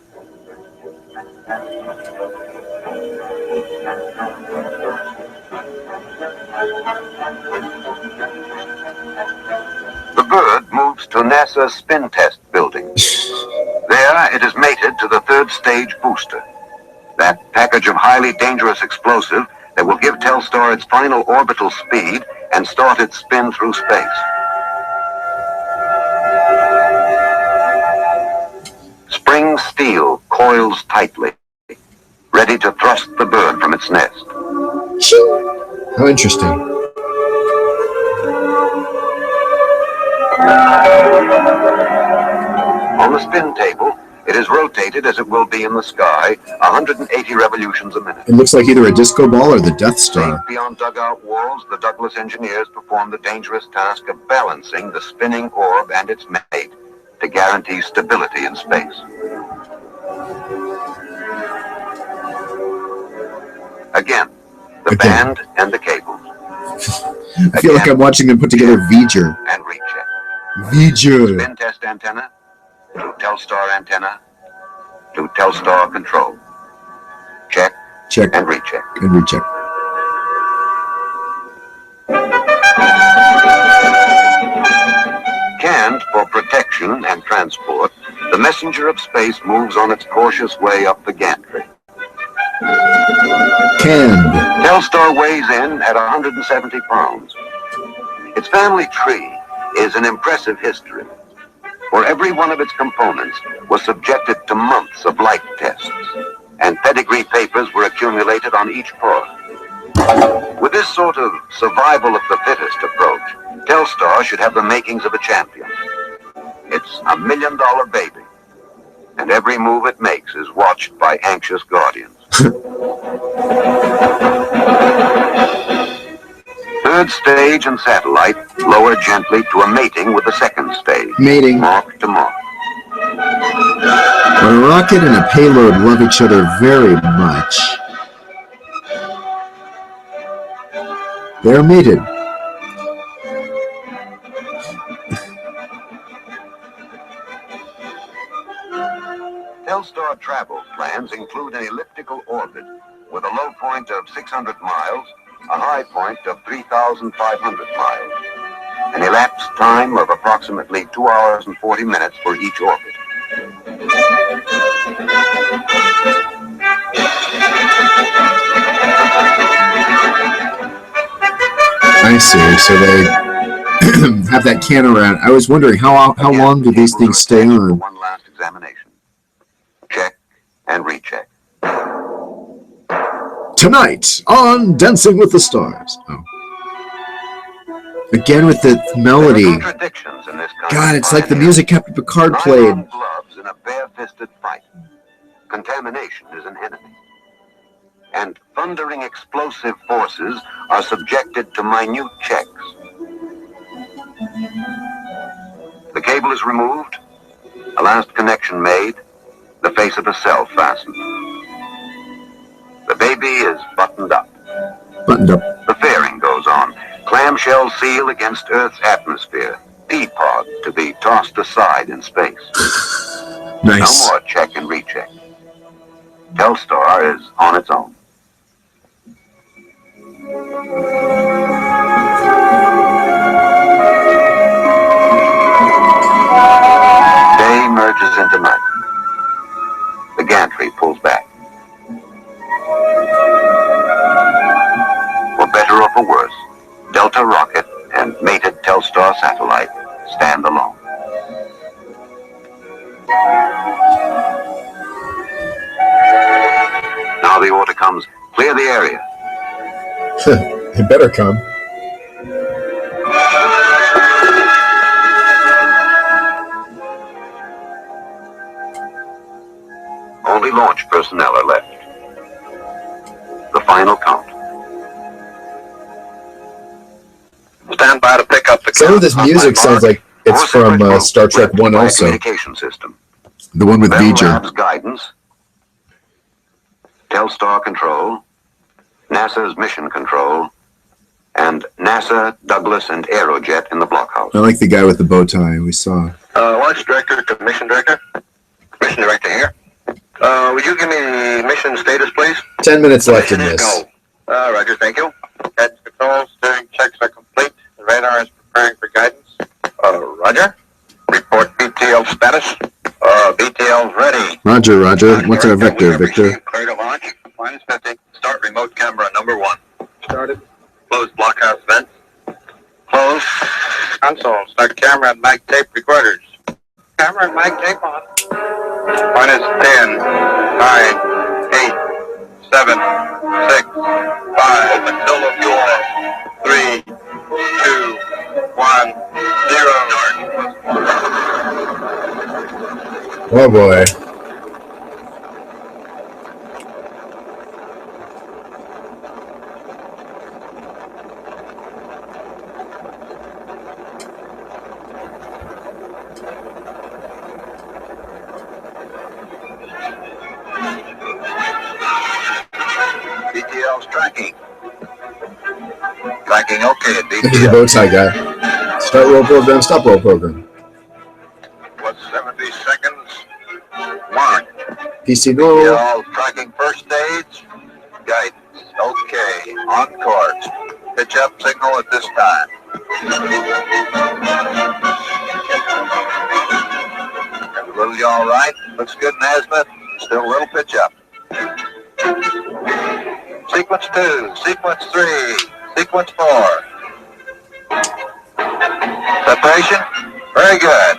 The bird moves to NASA's spin test building. There, it is mated to the third stage booster, that package of highly dangerous explosive that will give Telstar its final orbital speed and start its spin through space. Spring steel coils tightly, ready to thrust the bird from its nest. How interesting. On the spin table, it is rotated as it will be in the sky, 180 revolutions a minute. It looks like either a disco ball or the Death Star. Safe beyond dugout walls, the Douglas engineers perform the dangerous task of balancing the spinning orb and its mate to guarantee stability in space. Again, the band and the cables. I feel like I'm watching them put together V'ger. And recheck. V'ger. Spin test antenna to Telstar antenna to Telstar control. Check. Check. And recheck. And recheck. Canned for protection and transport, the messenger of space moves on its cautious way up the gantry. Canned. Telstar weighs in at 170 pounds. Its family tree is an impressive history, for every one of its components was subjected to months of life tests, and pedigree papers were accumulated on each part. With this sort of survival of the fittest approach, Telstar should have the makings of a champion. It's $1 million baby, and every move it makes is watched by anxious guardians. Third stage and satellite lower gently to a mating with the second stage. Mating. Mark to mark. When a rocket and a payload love each other very much, they're mated. Telstar travel plans include an elliptical orbit with a low point of 600 miles, a high point of 3,500 miles. an elapsed time of approximately 2 hours and 40 minutes for each orbit. I see. So they have that can around. I was wondering how long do these things stay on? One last examination. Check and recheck. Tonight on Dancing with the Stars. Oh. Again with the melody. There are contradictions in this kind God, of it's like the pioneer. music Captain Picard played. Nylon gloves in a bare-fisted fight. Contamination is an enemy. And thundering explosive forces are subjected to minute checks. The cable is removed, a last connection made, the face of the cell fastened. The baby is buttoned up. Buttoned up. The fairing goes on. Clamshell seal against Earth's atmosphere. Pea-pod to be tossed aside in space. Nice. No more check and recheck. Telstar is on its own. Day merges into night. The gantry pulls back. For better or for worse, Delta rocket and mated Telstar satellite stand alone. Now the order comes, clear the area. It better come. Only launch personnel are left. The final count. Stand by to pick up the Some of this music sounds like it's from Star Trek 1 also. Communication system. The one with Bell V'ger. Labs guidance. Telstar control. NASA's mission control. And NASA, Douglas, and Aerojet in the blockhouse. I like the guy with the bow tie we saw. Launch director to mission director. Mission director here. Would you give me the mission status, please? 10 minutes left in Mission is this. go. Roger, thank you. Head control, steering checks are complete. The radar is preparing for guidance. Roger. Report BTL status. BTL's ready. Roger, Roger. What's our vector, Victor? Clear to launch. Minus 50. Start remote camera number 1. Started. Close blockhouse vents. Close. Console. Start camera and mic tape recorders. Camera and mic tape on. Minus 10, 9, 8, 7, 6, 5. Until the fuel. 3, 2, 1, 0. Oh boy. BTL's tracking. Tracking okay at This is the BTL. bow tie guy. Start roll program, stop roll program. What's 70 seconds? Mark. PC normal. BTL tracking first stage. Guidance. Okay. On course. Pitch up signal at this time. Everybody all right? Looks good in azimuth. Still a little pitch up. Sequence 2, sequence 3, sequence 4. Separation? Very good.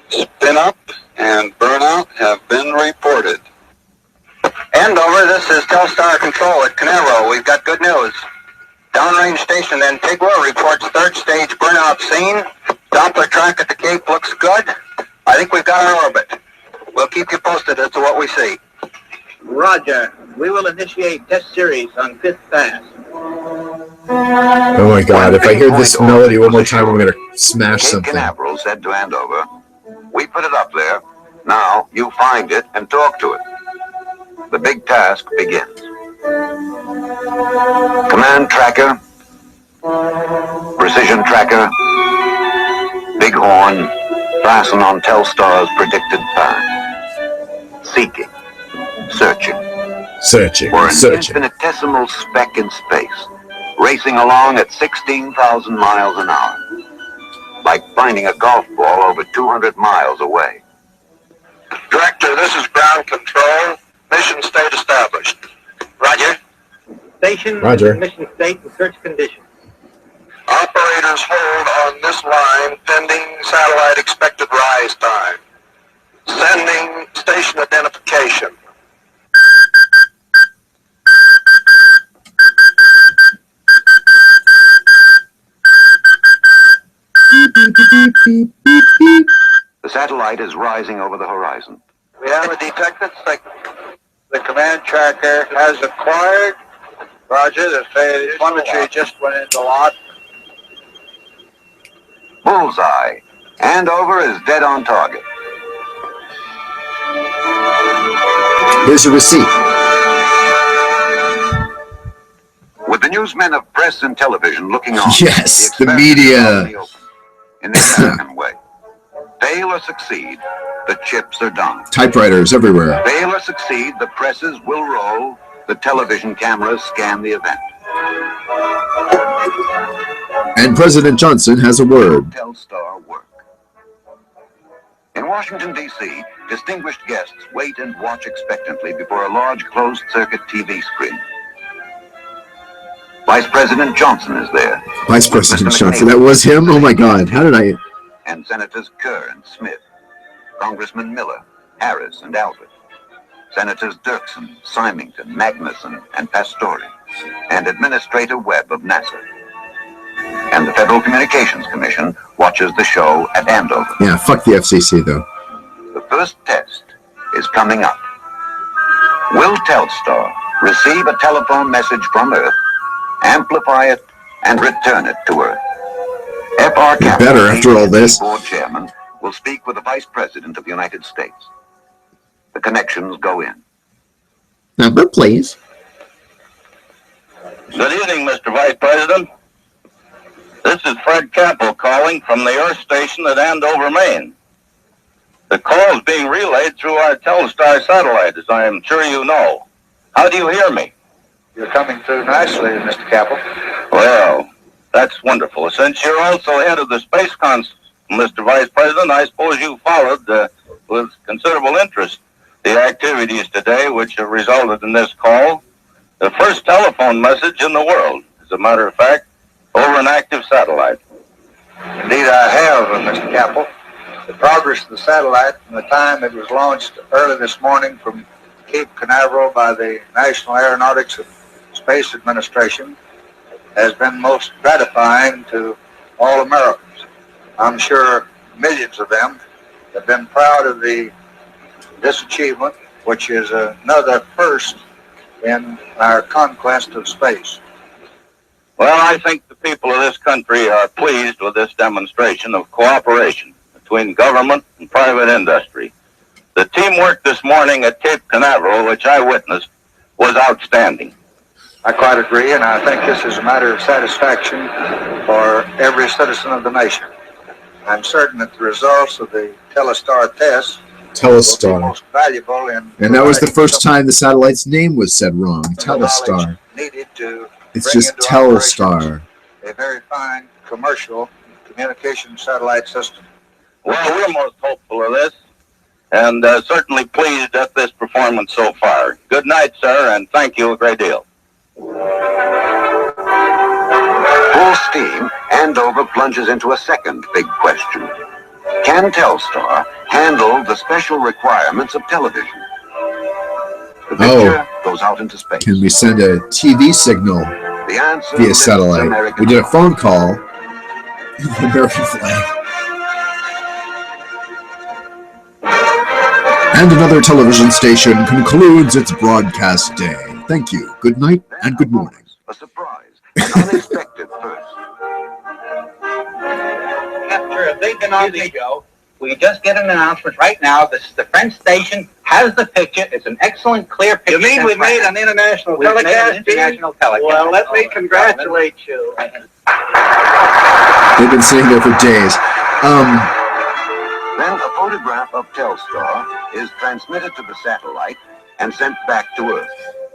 Spin up and burnout have been reported. Andover, this is Telstar Control at Canero. We've got good news. Downrange station Antigua reports third stage burnout scene. Doppler track at the Cape looks good. I think we've got our orbit. We'll keep you posted as to what we see. Roger. We will initiate test series on 5th pass. Oh my god, if I hear this melody one more time, I'm gonna smash Cape something. Canaveral said to Andover, we put it up there. Now you find it and talk to it. The big task begins. Command tracker, precision tracker, bighorn, fasten on Telstar's predicted time. Seeking, searching. Searching, For an searching. infinitesimal speck in space, racing along at 16,000 miles an hour, like finding a golf ball over 200 miles away. Director, this is ground control. Mission state established. Roger. Station Roger. mission state and search condition. Operators hold on this line pending satellite expected rise time. Sending station identification. The satellite is rising over the horizon. We have a detected signal. The command tracker has acquired. Roger, the telemetry just went into lock. Bullseye. Andover is dead on target. Here's your receipt. With the newsmen of press and television looking on, Yes, the experiment media. is out in the open, in the American way. Fail or succeed, the chips are down. Typewriters everywhere. Fail or succeed, the presses will roll, the television cameras scan the event. And President Johnson has a word. Telstar work. In Washington, D.C., distinguished guests wait and watch expectantly before a large closed-circuit TV screen. Vice President Johnson is there. Vice President Johnson. That was him? Oh my God. How did I... And Senators Kerr and Smith, Congressman Miller, Harris and Albert, Senators Dirksen, Symington, Magnuson, and Pastore, and Administrator Webb of NASA. And the Federal Communications Commission watches the show at Andover. Yeah, fuck the FCC, though. The first test is coming up. Will Telstar receive a telephone message from Earth, amplify it, and return it to Earth? F.R. Campbell, Better after all this. board chairman, will speak with the Vice President of the United States. The connections go in. Number, please. Good evening, Mr. Vice President. This is Fred Campbell calling from the Earth Station at Andover, Maine. The call is being relayed through our Telstar satellite, as I am sure you know. How do you hear me? You're coming through nicely, Mr. Campbell. Well, that's wonderful. Since you're also head of the Space Council, Mr. Vice President, I suppose you followed with considerable interest the activities today which have resulted in this call. The first telephone message in the world, as a matter of fact, over an active satellite. Indeed, I have, Mr. Campbell. The progress of the satellite from the time it was launched early this morning from Cape Canaveral by the National Aeronautics and Space Administration has been most gratifying to all Americans. I'm sure millions of them have been proud of this achievement, which is another first in our conquest of space. Well, I think the people of this country are pleased with this demonstration of cooperation between government and private industry. The teamwork this morning at Cape Canaveral, which I witnessed, was outstanding. I quite agree, and I think this is a matter of satisfaction for every citizen of the nation. I'm certain that the results of the Telstar test will be most valuable in... And that was the first time the satellite's name was said wrong. Telstar. Needed to It's just Telstar. a very fine commercial communication satellite system. Well, we're most hopeful of this, and certainly pleased at this performance so far. Good night, sir, and thank you a great deal. Full steam, Andover plunges into a second big question. Can Telstar handle the special requirements of television? The picture goes out into space. Can we send a TV signal The answer via is satellite? American We did a phone call. The American flag. And another television station concludes its broadcast day. Thank you. Good night and good morning. A surprise, an unexpected first. After a big enough show, we just get an announcement right now. The French station has the picture. It's an excellent, clear picture. You mean we made an international We've made telecast? an international telecast. Well, let me congratulate you. They've been sitting there for days. Then a photograph of Telstar is transmitted to the satellite and sent back to Earth.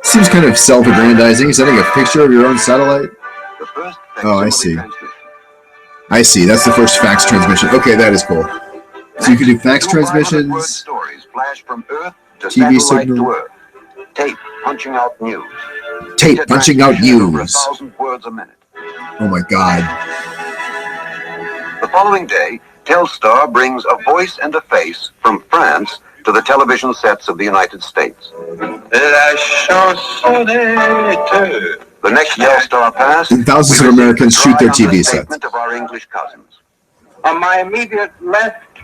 Seems kind of self-aggrandizing, sending a picture of your own satellite. The Oh, I see. I see. That's the first fax transmission. Okay, that is cool. So you can do fax transmissions, stories flash from Earth to TV satellite signal. to Earth. Tape punching out news. Tape Data punching out transmission over news. 1,000 words a minute. Oh my God. The following day, Telstar brings a voice and a face from France to the television sets of the United States. The next Telstar pass, And thousands we of receive Americans the shoot their dry TV sets. understatement of our English cousins. On my immediate left,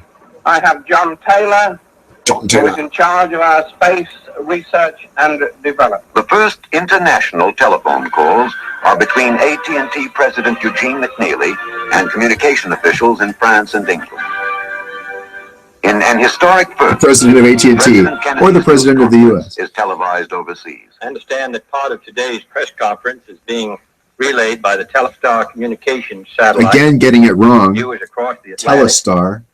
I have John Taylor, John who is Taylor. in charge of our space research and development. The first international telephone calls are between AT&T President Eugene McNeely and communication officials in France and England. In an historic The first, president of AT&T or the president of the U.S. is televised overseas. I understand that part of today's press conference is being relayed by the Telstar communication satellite. Again, getting it wrong. Viewers across the Atlantic. Telestar.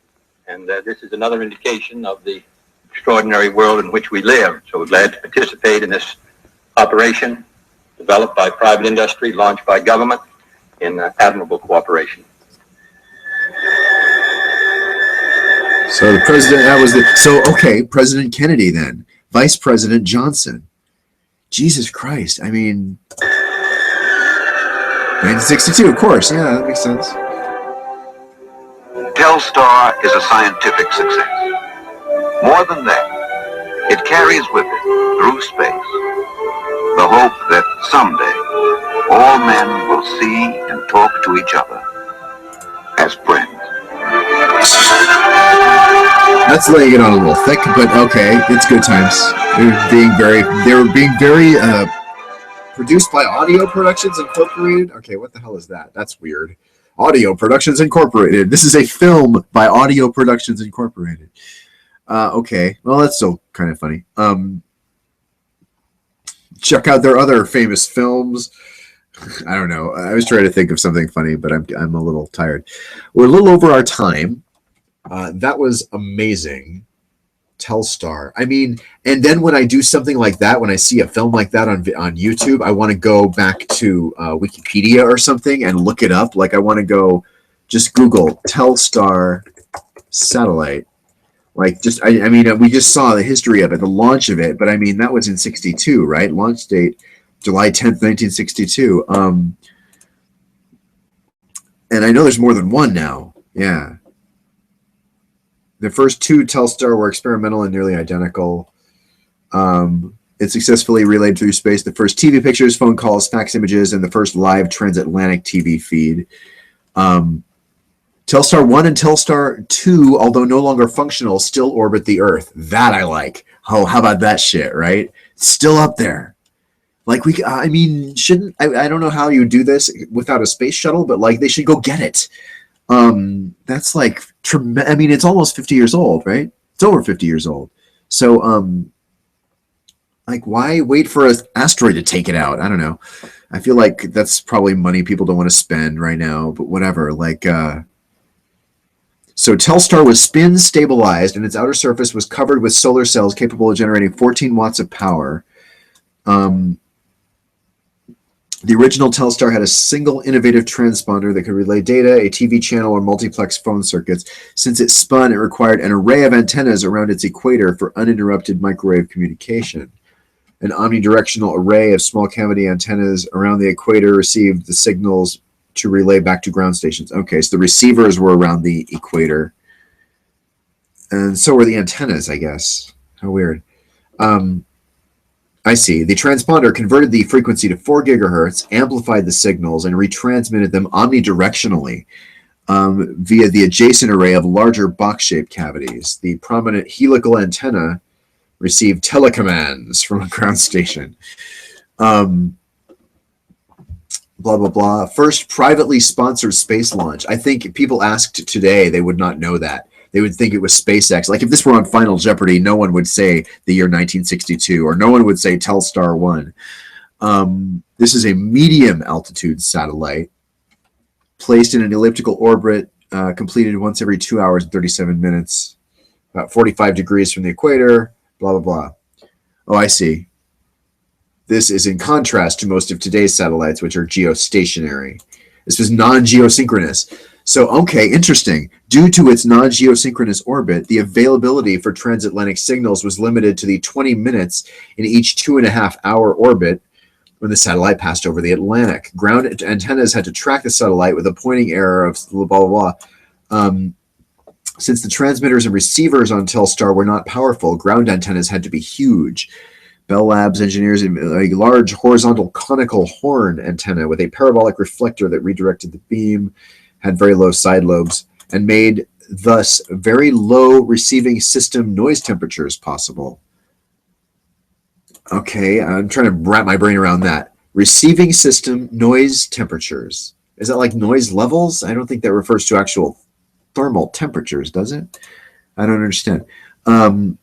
And this is another indication of the extraordinary world in which we live. So we're glad to participate in this operation, developed by private industry, launched by government in admirable cooperation. So the president, that was the, so okay, President Kennedy then, Vice President Johnson. Jesus Christ, I mean, 1962, of course, yeah, that makes sense. Telstar is a scientific success. More than that, it carries with it, through space, the hope that someday all men will see and talk to each other as friends. That's laying it on a little thick, but okay, it's good times. They were being very produced by Audio Productions Incorporated. Okay, what the hell is that? That's weird. Audio Productions Incorporated. This is a film by Audio Productions Incorporated. Okay, well, that's still kind of funny. Check out their other famous films. I don't know. I was trying to think of something funny, but I'm a little tired. We're a little over our time. That was amazing. Telstar. I mean, and then when I do something like that, when I see a film like that on YouTube, I want to go back to Wikipedia or something and look it up. Like I want to go just Google Telstar satellite. Like just, I mean, we just saw the history of it, the launch of it, but I mean, that was in 62, right? Launch date, July 10th, 1962. And I know there's more than one now. Yeah. The first two Telstar were experimental and nearly identical. It successfully relayed through space the first TV pictures, phone calls, fax images, and the first live transatlantic TV feed. Telstar 1 and Telstar 2, although no longer functional, still orbit the Earth. That I like. Oh, how about that shit, right? Still up there. Like, I mean, shouldn't, I don't know how you do this without a space shuttle, but like, they should go get it. That's like, I mean, it's almost 50 years old, right? It's over 50 years old. So, like, why wait for an asteroid to take it out? I don't know. I feel like that's probably money people don't want to spend right now, but whatever. Like, so Telstar was spin stabilized and its outer surface was covered with solar cells capable of generating 14 watts of power. The original Telstar had a single innovative transponder that could relay data, a TV channel, or multiplex phone circuits. Since it spun, it required an array of antennas around its equator for uninterrupted microwave communication. An omnidirectional array of small cavity antennas around the equator received the signals to relay back to ground stations. Okay, so the receivers were around the equator. And so were the antennas, I guess. How weird. I see. The transponder converted the frequency to 4 gigahertz, amplified the signals, and retransmitted them omnidirectionally via the adjacent array of larger box-shaped cavities. The prominent helical antenna received telecommands from a ground station. Blah, blah, blah. First privately sponsored space launch. I think if people asked today, they would not know that. They would think it was SpaceX. Like if this were on Final Jeopardy, no one would say the year 1962, or no one would say Telstar 1. This is a medium altitude satellite placed in an elliptical orbit, completed once every 2 hours and 37 minutes, about 45 degrees from the equator, blah, blah, blah. Oh, I see. This is in contrast to most of today's satellites, which are geostationary. This was non-geosynchronous. So, okay, interesting. Due to its non-geosynchronous orbit, the availability for transatlantic signals was limited to the 20 minutes in each 2.5-hour orbit when the satellite passed over the Atlantic. Ground antennas had to track the satellite with a pointing error of blah, blah, blah. Since the transmitters and receivers on Telstar were not powerful, ground antennas had to be huge. Bell Labs engineers a large horizontal conical horn antenna with a parabolic reflector that redirected the beam, had very low side lobes, and made thus very low receiving system noise temperatures possible. Okay, I'm trying to wrap my brain around that. Receiving system noise temperatures. Is that like noise levels? I don't think that refers to actual thermal temperatures, does it? I don't understand. Blah,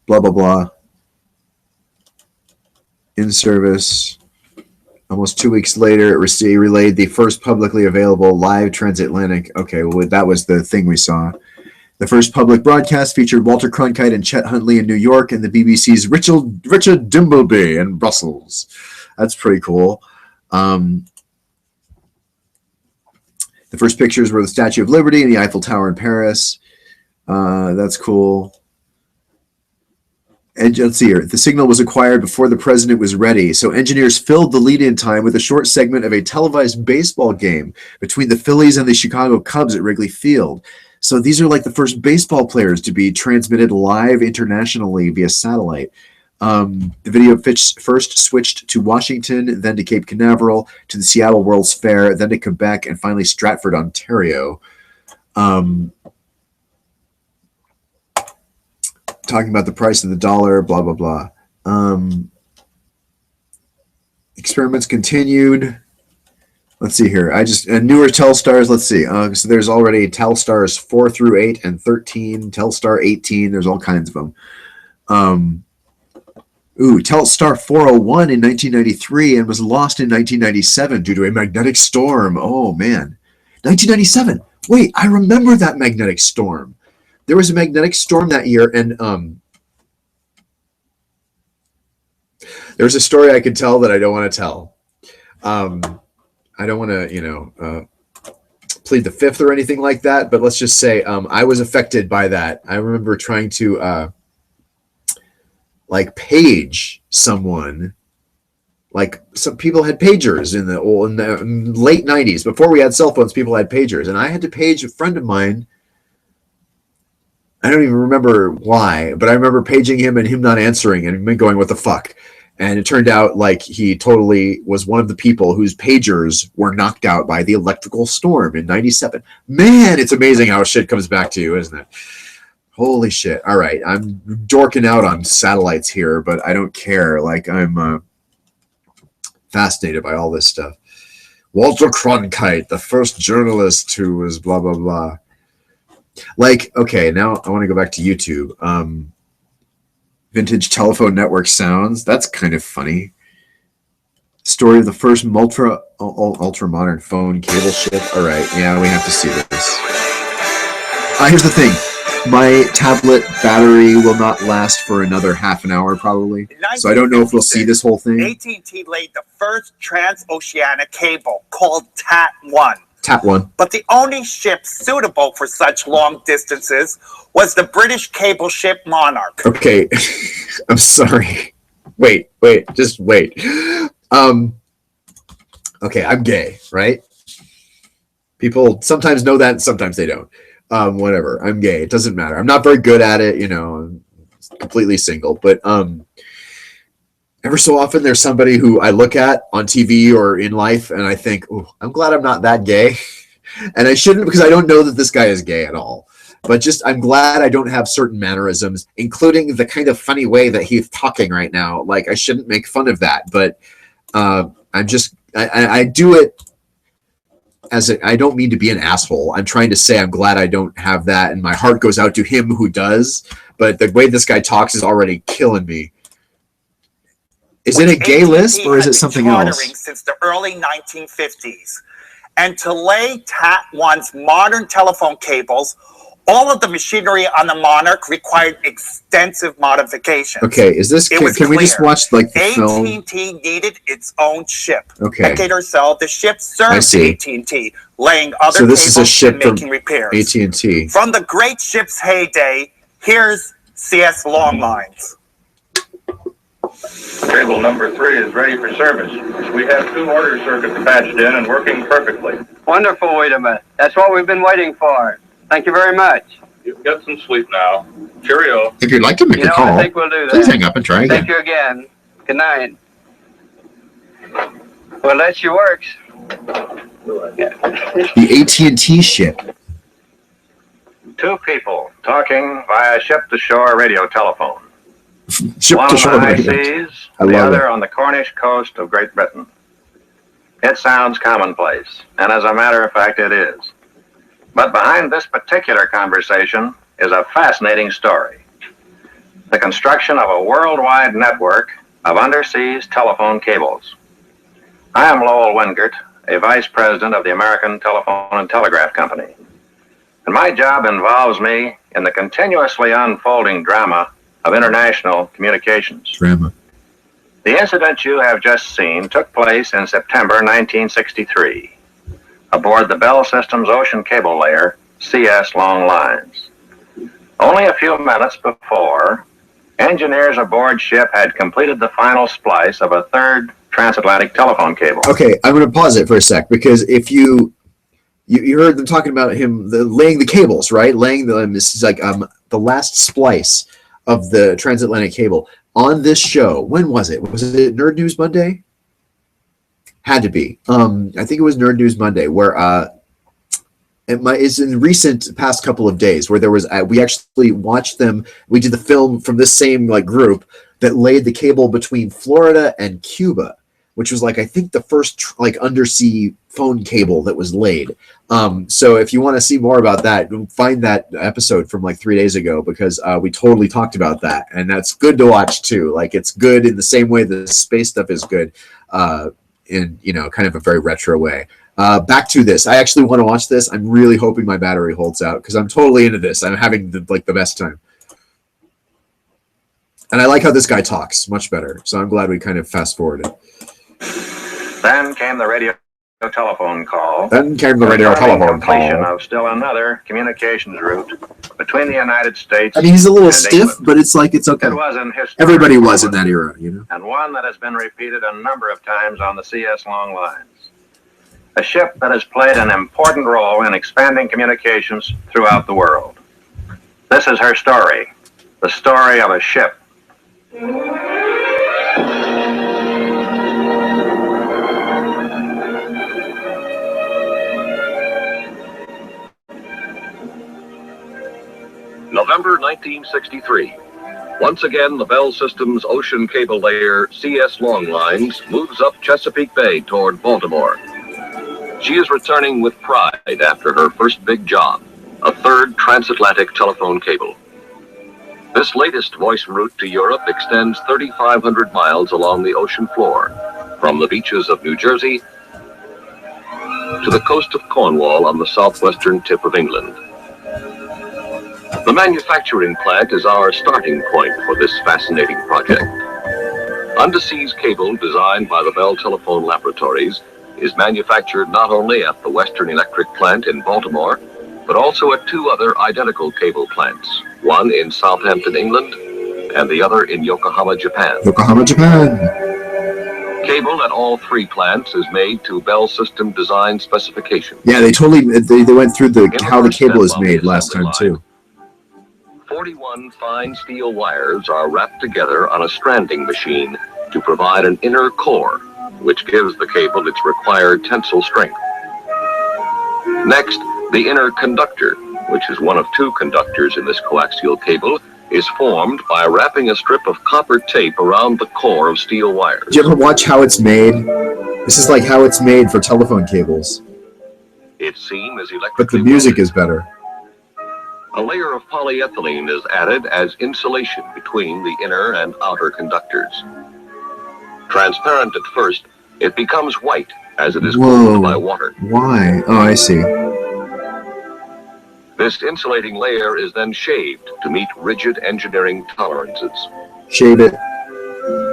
blah, blah. In service. Almost 2 weeks later, it relayed the first publicly available live transatlantic. Okay, well, that was the thing we saw. The first public broadcast featured Walter Cronkite and Chet Huntley in New York and the BBC's Richard Dimbleby in Brussels. That's pretty cool. The first pictures were the Statue of Liberty and the Eiffel Tower in Paris. That's cool. And let's see here. The signal was acquired before the president was ready, so engineers filled the lead-in time with a short segment of a televised baseball game between the Phillies and the Chicago Cubs at Wrigley Field. So these are like the first baseball players to be transmitted live internationally via satellite. The video first switched to Washington, then to Cape Canaveral, to the Seattle World's Fair, then to Quebec, and finally Stratford, Ontario. Talking about the price of the dollar, blah, blah, blah. Experiments continued. Let's see here. Newer Telstars, let's see. So there's already Telstars 4 through 8 and 13, Telstar 18. There's all kinds of them. Telstar 401 in 1993 and was lost in 1997 due to a magnetic storm. Oh, man. 1997. Wait, I remember that magnetic storm. There was a magnetic storm that year, and there's a story I could tell that I don't want to tell. I don't want to, plead the fifth or anything like that, but let's just say I was affected by that. I remember trying to page someone. Like some people had pagers in the late 90s. Before we had cell phones, people had pagers, and I had to page a friend of mine. I don't even remember why, but I remember paging him and him not answering and me going, what the fuck? And it turned out like he totally was one of the people whose pagers were knocked out by the electrical storm in 97. Man, it's amazing how shit comes back to you, isn't it? Holy shit. All right. I'm dorking out on satellites here, but I don't care. Like I'm fascinated by all this stuff. Walter Cronkite, the first journalist who was blah, blah, blah. Like, okay, now I want to go back to YouTube. Vintage telephone network sounds. That's kind of funny. Story of the first ultra modern phone cable ship. All right, yeah, we have to see this. Here's the thing. My tablet battery will not last for another half an hour probably. So I don't know if we'll see this whole thing. AT&T laid the first transoceanic cable called TAT-1. TAT-1. But the only ship suitable for such long distances was the British cable ship Monarch. Okay, I'm sorry. Wait, just wait. Okay, I'm gay, right? People sometimes know that and sometimes they don't. Whatever, I'm gay. It doesn't matter. I'm not very good at it, I'm completely single. But ever so often there's somebody who I look at on TV or in life and I think, oh, I'm glad I'm not that gay. And I shouldn't, because I don't know that this guy is gay at all. But just I'm glad I don't have certain mannerisms, including the kind of funny way that he's talking right now. Like I shouldn't make fun of that, but I do it I don't mean to be an asshole. I'm trying to say I'm glad I don't have that, and my heart goes out to him who does. But the way this guy talks is already killing me. Is it a gay lisp or is it something else? Since the early 1950s, and to lay TAT-1's modern telephone cables All of the machinery on the Monarch required extensive modifications. Okay, is this? Can we just watch like the film? AT&T needed its own ship. Okay. Decade or so, the ship served AT&T, laying other So this is a cables ship and from making repairs. AT&T. From the great ship's heyday, here's CS Longlines. Cable number 3 is ready for service. We have 2 order circuits patched in and working perfectly. Wonderful, Wiedemann. That's what we've been waiting for. Thank you very much. You can get some sleep now. Cheerio. If you'd like to make a call, I think we'll do that. please hang up and try again. Thank you again. Good night. Well, that sure works. The AT&T ship. 2 people talking via ship-to-shore radio telephone. Ship-to-shore One on the high radio. seas, I the love other it. on the Cornish coast of Great Britain. It sounds commonplace, and as a matter of fact, it is. But behind this particular conversation is a fascinating story. The construction of a worldwide network of underseas telephone cables. I am Lowell Wingert, a vice president of the American Telephone and Telegraph Company. And my job involves me in the continuously unfolding drama of international communications. Drama. The incident you have just seen took place in September 1963 aboard the Bell Systems ocean cable layer, CS Long Lines. Only a few minutes before, engineers aboard ship had completed the final splice of a third transatlantic telephone cable. Okay, I'm going to pause it for a sec, because if you heard them talking about him laying the cables, right? Laying them, this is like the last splice of the transatlantic cable on this show. When was it? Was it Nerd News Monday? Had to be. I think it was Nerd News Monday, where it's in recent past couple of days where there was we actually watched them. We did the film from this same like group that laid the cable between Florida and Cuba, which was like I think the first like undersea phone cable that was laid. So if you want to see more about that, find that episode from like 3 days ago, because we totally talked about that, and that's good to watch too. Like it's good in the same way the space stuff is good, in kind of a very retro way. Back to this. I actually want to watch this. I'm really hoping my battery holds out because I'm totally into this. I'm having the best time. And I like how this guy talks much better. So I'm glad we kind of fast forwarded. Then came the radio telephone call. Completion of still another communications route between the United States. I mean, he's a little and stiff, England. but it's like it's okay. It was in history. Everybody was in that era, And one that has been repeated a number of times on the CS Long Lines. A ship that has played an important role in expanding communications throughout the world. This is her story, the story of a ship. November 1963. Once again, the Bell Systems ocean cable layer CS Long Lines moves up Chesapeake Bay toward Baltimore. She is returning with pride after her first big job, a third transatlantic telephone cable. This latest voice route to Europe extends 3,500 miles along the ocean floor, from the beaches of New Jersey to the coast of Cornwall on the southwestern tip of England. The manufacturing plant is our starting point for this fascinating project. Underseas cable designed by the Bell Telephone Laboratories is manufactured not only at the Western Electric plant in Baltimore, but also at 2 other identical cable plants, one in Southampton, England, and the other in Yokohama, Japan. Yokohama, Japan. Cable at all 3 plants is made to Bell System design specifications. Yeah, they totally they went through how the cable is made last time too. 41 fine steel wires are wrapped together on a stranding machine to provide an inner core, which gives the cable its required tensile strength. Next, the inner conductor, which is one of 2 conductors in this coaxial cable, is formed by wrapping a strip of copper tape around the core of steel wires. Did you ever watch how it's made? This is like how it's made for telephone cables. Its seam is electrically But the music is better. A layer of polyethylene is added as insulation between the inner and outer conductors. Transparent at first, it becomes white as it is cooled by water. Why? Oh, I see. This insulating layer is then shaved to meet rigid engineering tolerances. Shave it.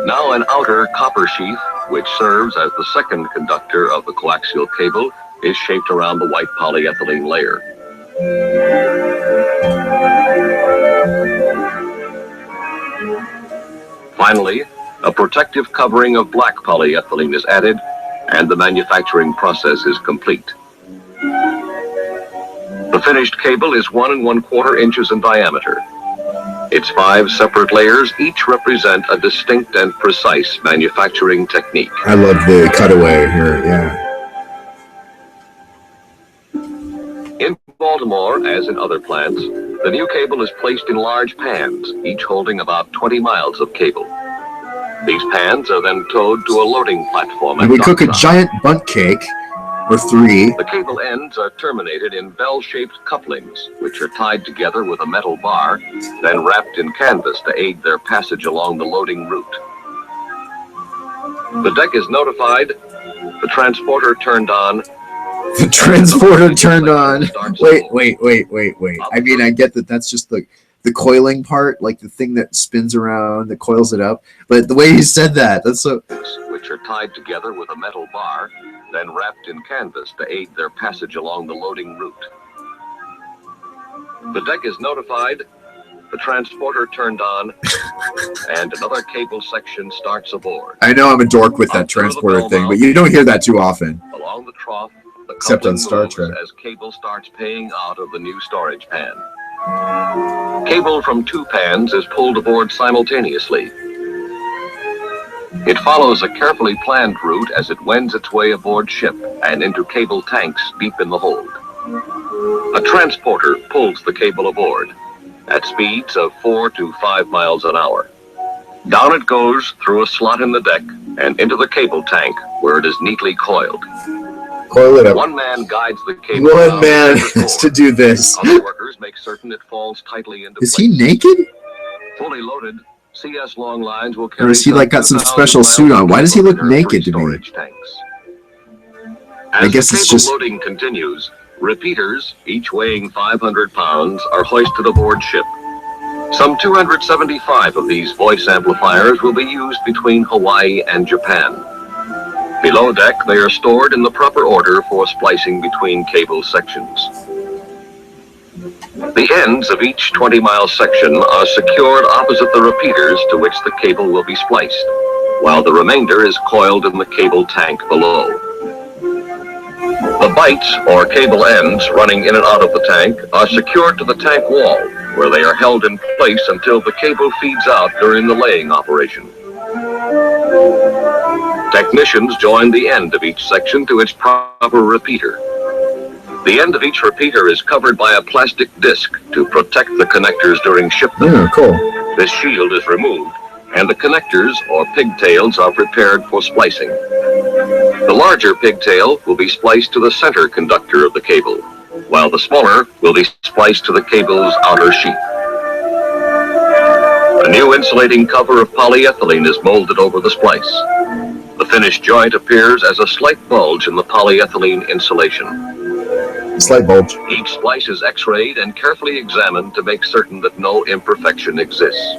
Now an outer copper sheath, which serves as the second conductor of the coaxial cable, is shaped around the white polyethylene layer. Finally, a protective covering of black polyethylene is added, and the manufacturing process is complete. The finished cable is 1 1/4 inches in diameter. Its 5 separate layers each represent a distinct and precise manufacturing technique. I love the cutaway here, yeah. In Baltimore, as in other plants, the new cable is placed in large pans, each holding about 20 miles of cable. These pans are then towed to a loading platform. And we cook a giant bundt cake, or 3. The cable ends are terminated in bell-shaped couplings, which are tied together with a metal bar, then wrapped in canvas to aid their passage along the loading route. The deck is notified, the transporter turned on. The transporter turned on. Wait. I mean, I get that that's just the coiling part, like the thing that spins around, that coils it up. But the way he said that, that's so... Which are tied together with a metal bar, then wrapped in canvas to aid their passage along the loading route. The deck is notified, the transporter turned on, and another cable section starts aboard. I know I'm a dork with that transporter thing, but you don't hear that too often. Along the trough, the except on coupling Star moves Trek. as cable starts paying out of the new storage pan. Cable from 2 pans is pulled aboard simultaneously. It follows a carefully planned route as it wends its way aboard ship and into cable tanks deep in the hold. A transporter pulls the cable aboard at speeds of 4 to 5 miles an hour. Down it goes through a slot in the deck and into the cable tank where it is neatly coiled. Coil it up. One man guides the cable. One man has to do this. Other workers make certain it falls tightly into Is place. he naked? Fully loaded, CS long lines will carry. Or is he like got some special suit on? Why does he look naked to me? I guess it's just... loading continues. Repeaters, each weighing 500 pounds, are hoisted aboard ship. Some 275 of these voice amplifiers will be used between Hawaii and Japan. Below deck, they are stored in the proper order for splicing between cable sections. The ends of each 20-mile section are secured opposite the repeaters to which the cable will be spliced, while the remainder is coiled in the cable tank below. The bites, or cable ends, running in and out of the tank are secured to the tank wall, where they are held in place until the cable feeds out during the laying operation. Technicians join the end of each section to its proper repeater. The end of each repeater is covered by a plastic disc to protect the connectors during shipment. Yeah, cool. This shield is removed, and the connectors, or pigtails, are prepared for splicing. The larger pigtail will be spliced to the center conductor of the cable, while the smaller will be spliced to the cable's outer sheath. A new insulating cover of polyethylene is molded over the splice. The finished joint appears as a slight bulge in the polyethylene insulation. Slight bulge. Each splice is x-rayed and carefully examined to make certain that no imperfection exists.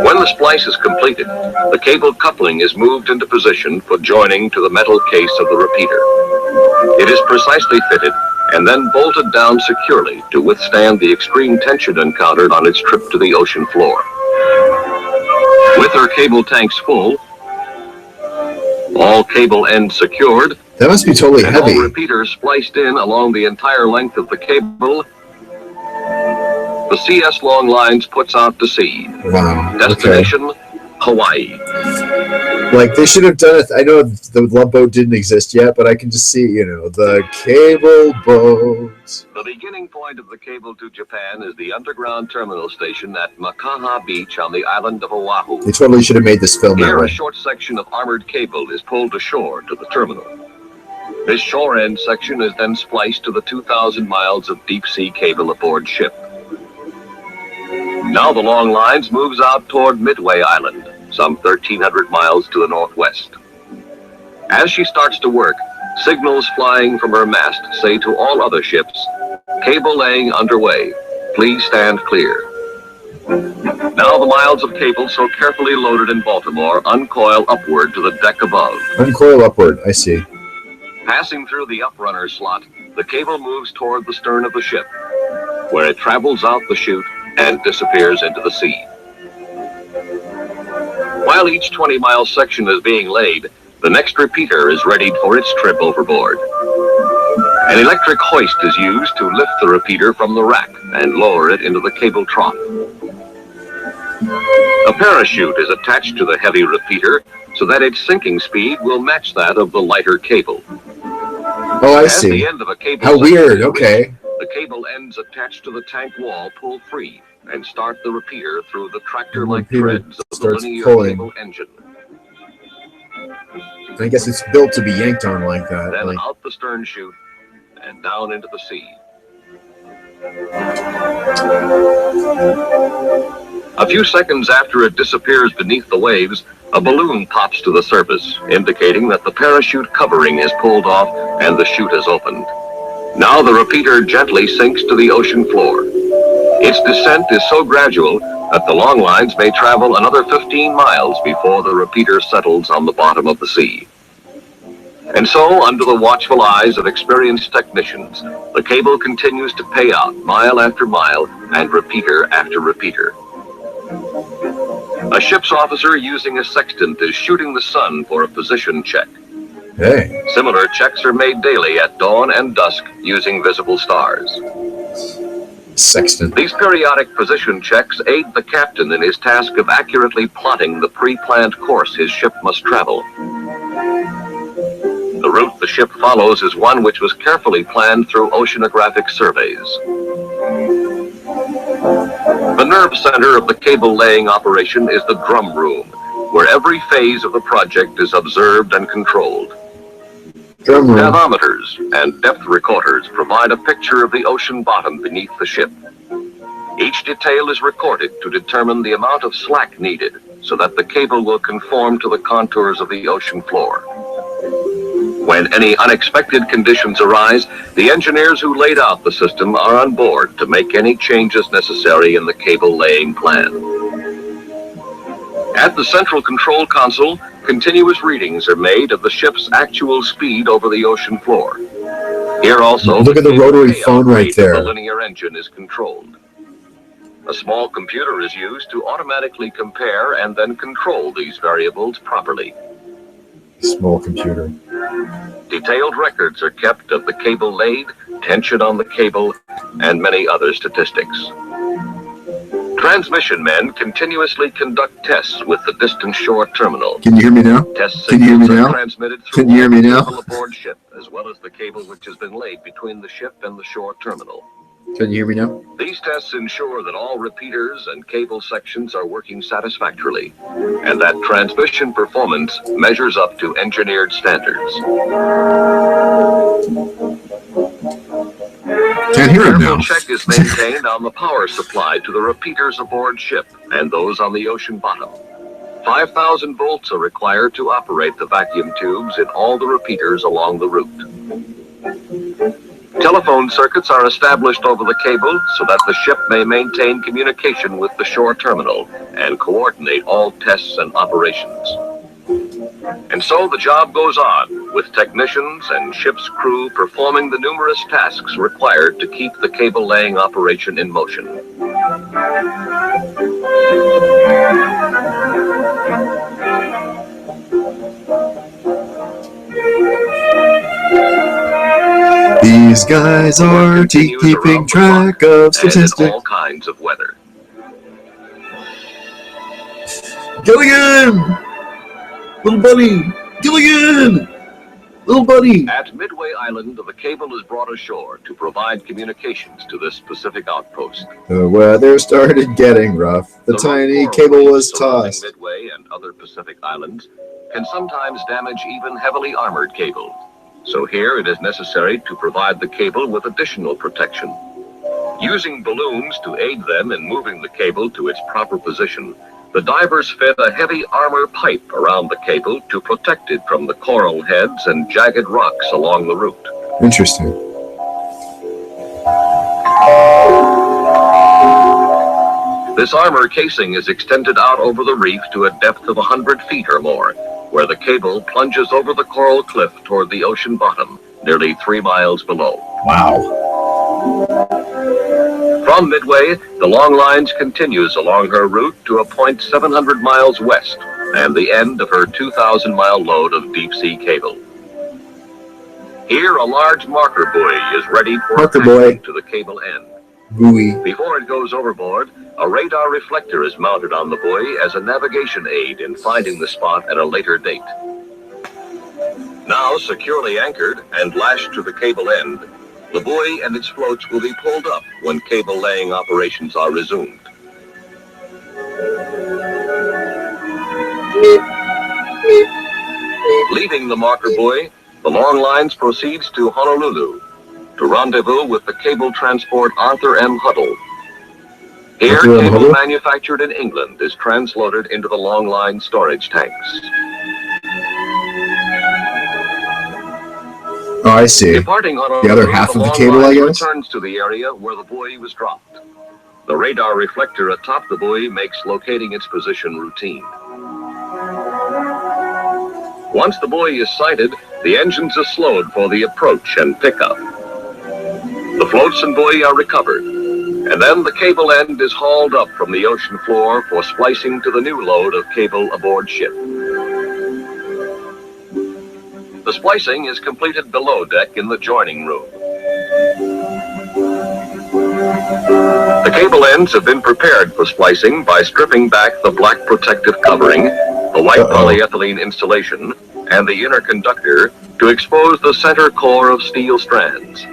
When the splice is completed, the cable coupling is moved into position for joining to the metal case of the repeater. It is precisely fitted and then bolted down securely to withstand the extreme tension encountered on its trip to the ocean floor. With her cable tanks full, all cable ends secured, that must be totally and heavy. all repeaters spliced in along the entire length of the cable, the CS long lines puts out to sea. Wow. Destination, Hawaii. Like, they should have done it. I know the love boat didn't exist yet, but I can just see, you know, the cable boat. The beginning point of the cable to Japan is the underground terminal station at Makaha Beach on the island of Oahu. They totally should have made this film that Here, way. a short section of armored cable is pulled ashore to the terminal. This shore end section is then spliced to the 2,000 miles of deep-sea cable aboard ship. Now the long lines moves out toward Midway Island, some 1,300 miles to the northwest. As she starts to work, signals flying from her mast say to all other ships, Cable laying underway. Please stand clear. Now the miles of cable so carefully loaded in Baltimore uncoil upward to the deck above. Uncoil upward, I see. Passing through the uprunner slot, the cable moves toward the stern of the ship, where it travels out the chute and disappears into the sea. While each 20-mile section is being laid, the next repeater is readied for its trip overboard. An electric hoist is used to lift the repeater from the rack and lower it into the cable trough. A parachute is attached to the heavy repeater so that its sinking speed will match that of the lighter cable. Oh, I As see. the end of a cable How section weird, is okay. reached, the cable ends attached to the tank wall pull free and start the repeater through the tractor-like repeater threads of the starts linear pulling. cable engine. I guess it's built to be yanked on like that. Then Like, out the stern chute and down into the sea. A few seconds after it disappears beneath the waves, a balloon pops to the surface, indicating that the parachute covering is pulled off and the chute is opened. Now the repeater gently sinks to the ocean floor. Its descent is so gradual that the long lines may travel another 15 miles before the repeater settles on the bottom of the sea. And so, under the watchful eyes of experienced technicians, the cable continues to pay out mile after mile and repeater after repeater. A ship's officer using a sextant is shooting the sun for a position check. hey. Similar checks are made daily at dawn and dusk using visible stars. Sextant. These periodic position checks aid the captain in his task of accurately plotting the pre-planned course his ship must travel. The route the ship follows is one which was carefully planned through oceanographic surveys. The nerve center of the cable laying operation is the drum room, where every phase of the project is observed and controlled. Drum room. Bathymeters and depth recorders provide a picture of the ocean bottom beneath the ship. Each detail is recorded to determine the amount of slack needed so that the cable will conform to the contours of the ocean floor. When any unexpected conditions arise, the engineers who laid out the system are on board to make any changes necessary in the cable laying plan. At the central control console, continuous readings are made of the ship's actual speed over the ocean floor. Here also, Look at the rotary phone right rate there. of the linear engine is controlled. A small computer is used to automatically compare and then control these variables properly. Small computer. Detailed records are kept of the cable laid, tension on the cable, and many other statistics. Transmission men continuously conduct tests with the distant shore terminal. Can you hear me now? Test Can you hear me signals are now? transmitted through Can you hear me the now? cable aboard ship, as well as the cable which has been laid between the ship and the shore terminal. Can you hear me now? These tests ensure that all repeaters and cable sections are working satisfactorily, and that transmission performance measures up to engineered standards. Can't hear him now. Careful check is maintained on the power supply to the repeaters aboard ship and those on the ocean bottom. 5,000 volts are required to operate the vacuum tubes in all the repeaters along the route. Telephone circuits are established over the cable so that the ship may maintain communication with the shore terminal and coordinate all tests and operations. And so the job goes on, with technicians and ship's crew performing the numerous tasks required to keep the cable laying operation in motion. These guys are keeping track of And in statistics. all kinds of weather. Gilligan! Little buddy! Gilligan! Little buddy! At Midway Island, the cable is brought ashore to provide communications to this Pacific outpost. The weather started getting rough. The rough tiny coral cable reefs was surrounding tossed. Midway and other Pacific islands can sometimes damage even heavily armored cables. So here it is necessary to provide the cable with additional protection. Using balloons to aid them in moving the cable to its proper position, the divers fit a heavy armor pipe around the cable to protect it from the coral heads and jagged rocks along the route. Interesting. This armor casing is extended out over the reef to a depth of 100 feet or more, where the cable plunges over the coral cliff toward the ocean bottom, nearly 3 miles below. Wow. From Midway, the long lines continues along her route to a point 700 miles west and the end of her 2,000-mile load of deep-sea cable. Here, a large marker buoy is ready for attachment to the cable end. Buoy. Before it goes overboard, a radar reflector is mounted on the buoy as a navigation aid in finding the spot at a later date. Now securely anchored and lashed to the cable end, the buoy and its floats will be pulled up when cable laying operations are resumed. Leaving the marker buoy, the long lines proceeds to Honolulu to rendezvous with the cable transport Arthur M. Huddle. Here, cable manufactured in England is transloaded into the long line storage tanks. Oh, I see. Departing Honolulu, the other half of the cable, I guess? Returns to the area where the buoy was dropped. The radar reflector atop the buoy makes locating its position routine. Once the buoy is sighted, the engines are slowed for the approach and pickup. The floats and buoy are recovered, and then the cable end is hauled up from the ocean floor for splicing to the new load of cable aboard ship. The splicing is completed below deck in the joining room. The cable ends have been prepared for splicing by stripping back the black protective covering, the white polyethylene insulation, and the inner conductor to expose the center core of steel strands.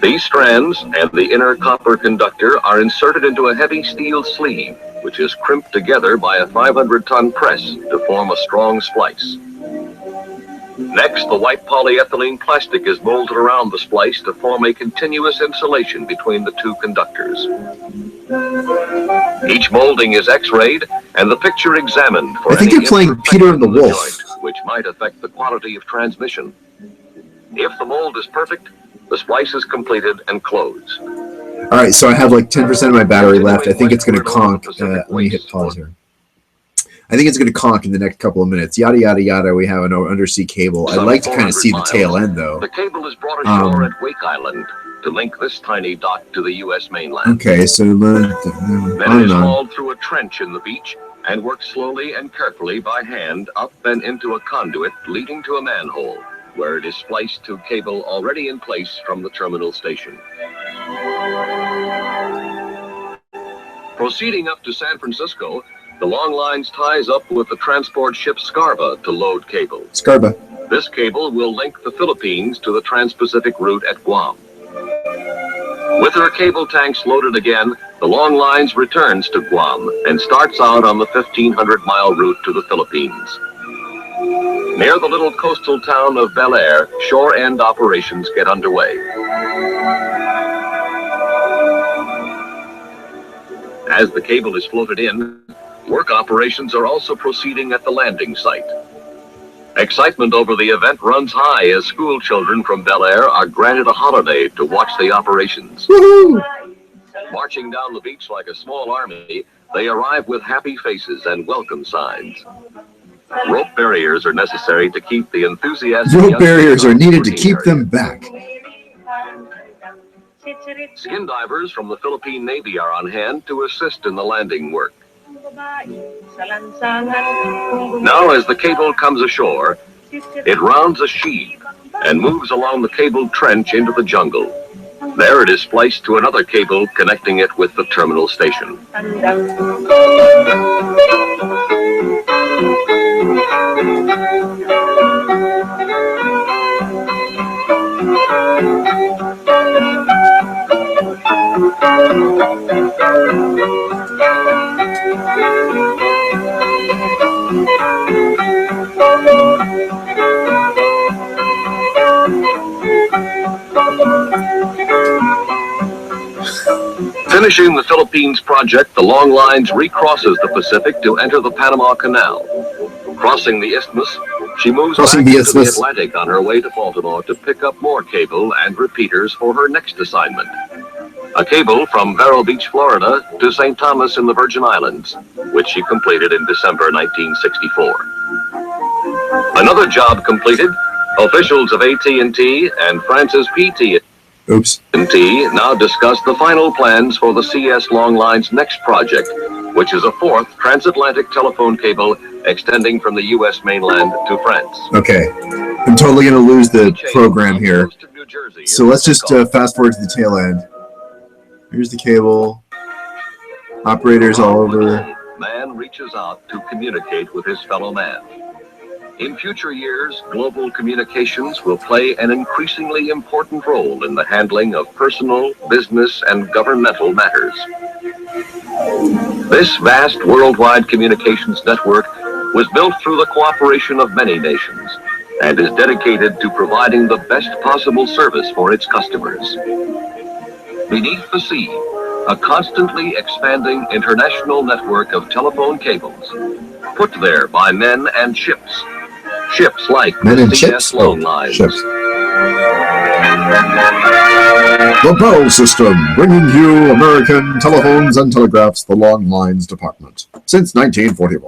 These strands and the inner copper conductor are inserted into a heavy steel sleeve, which is crimped together by a 500-ton press to form a strong splice. Next, the white polyethylene plastic is molded around the splice to form a continuous insulation between the two conductors. Each molding is x-rayed and the picture examined for I think you're playing Peter and the Wolf. Joint, which might affect the quality of transmission. If the mold is perfect, the splice is completed and closed. All right, so I have like 10% of my battery left. I think it's going to conk. Let me hit pause here. I think it's going to conk in the next couple of minutes. Yada, yada, yada. We have an undersea cable. I'd like to kind of see the tail end, though. The cable is brought ashore at Wake Island to link this tiny dock to the U.S. mainland. Okay, so then it is hauled through a trench in the beach and worked slowly and carefully by hand up and into a conduit leading to a manhole, where it is spliced to cable already in place from the terminal station. Proceeding up to San Francisco, the long lines ties up with the transport ship Scarba to load cable. Scarba. This cable will link the Philippines to the Trans-Pacific route at Guam. With her cable tanks loaded again, the long lines returns to Guam and starts out on the 1,500-mile route to the Philippines. Near the little coastal town of Bel Air, shore-end operations get underway. As the cable is floated in, work operations are also proceeding at the landing site. Excitement over the event runs high as school children from Bel Air are granted a holiday to watch the operations. Woohoo! Marching down the beach like a small army, they arrive with happy faces and welcome signs. Rope barriers are necessary to keep the enthusiastic. Rope barriers are needed to keep them back. Skin divers from the Philippine Navy are on hand to assist in the landing work. Now, as the cable comes ashore, it rounds a sheave and moves along the cabled trench into the jungle. There it is spliced to another cable connecting it with the terminal station. Finishing the Philippines project, the long lines recrosses the Pacific to enter the Panama Canal. Crossing the isthmus, she moves back into the Atlantic on her way to Baltimore to pick up more cable and repeaters for her next assignment. a cable from Vero Beach, Florida to St. Thomas in the Virgin Islands, which she completed in December 1964. Another job completed, officials of AT&T and France's PT&T now discuss the final plans for the CS Long Line's next project, which is a fourth transatlantic telephone cable extending from the U.S. mainland to France. Okay, I'm totally going to lose the program here. So let's just fast forward to the tail end. Here's the cable. Operators all over. Man reaches out to communicate with his fellow man. In future years, global communications will play an increasingly important role in the handling of personal, business, and governmental matters. This vast worldwide communications network was built through the cooperation of many nations and is dedicated to providing the best possible service for its customers. Beneath the sea, a constantly expanding international network of telephone cables, put there by men and ships. Ships like the CS Long Lines. The Bell System, bringing you American telephones and telegraphs, the Long Lines Department, since 1941.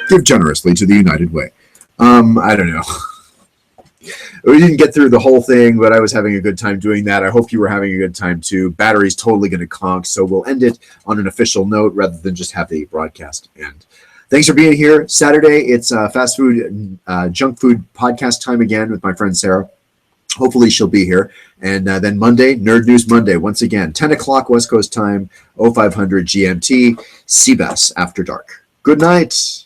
Give generously to the United Way. I don't know. We didn't get through the whole thing, but I was having a good time doing that. I hope you were having a good time too. Battery's totally going to conk, so we'll end it on an official note rather than just have the broadcast end. Thanks for being here. Saturday, it's fast food, junk food podcast time again with my friend Sarah. Hopefully she'll be here. And then Monday, Nerd News Monday, once again, 10 o'clock West Coast time, 0500 GMT, cBasAfterDark. Good night.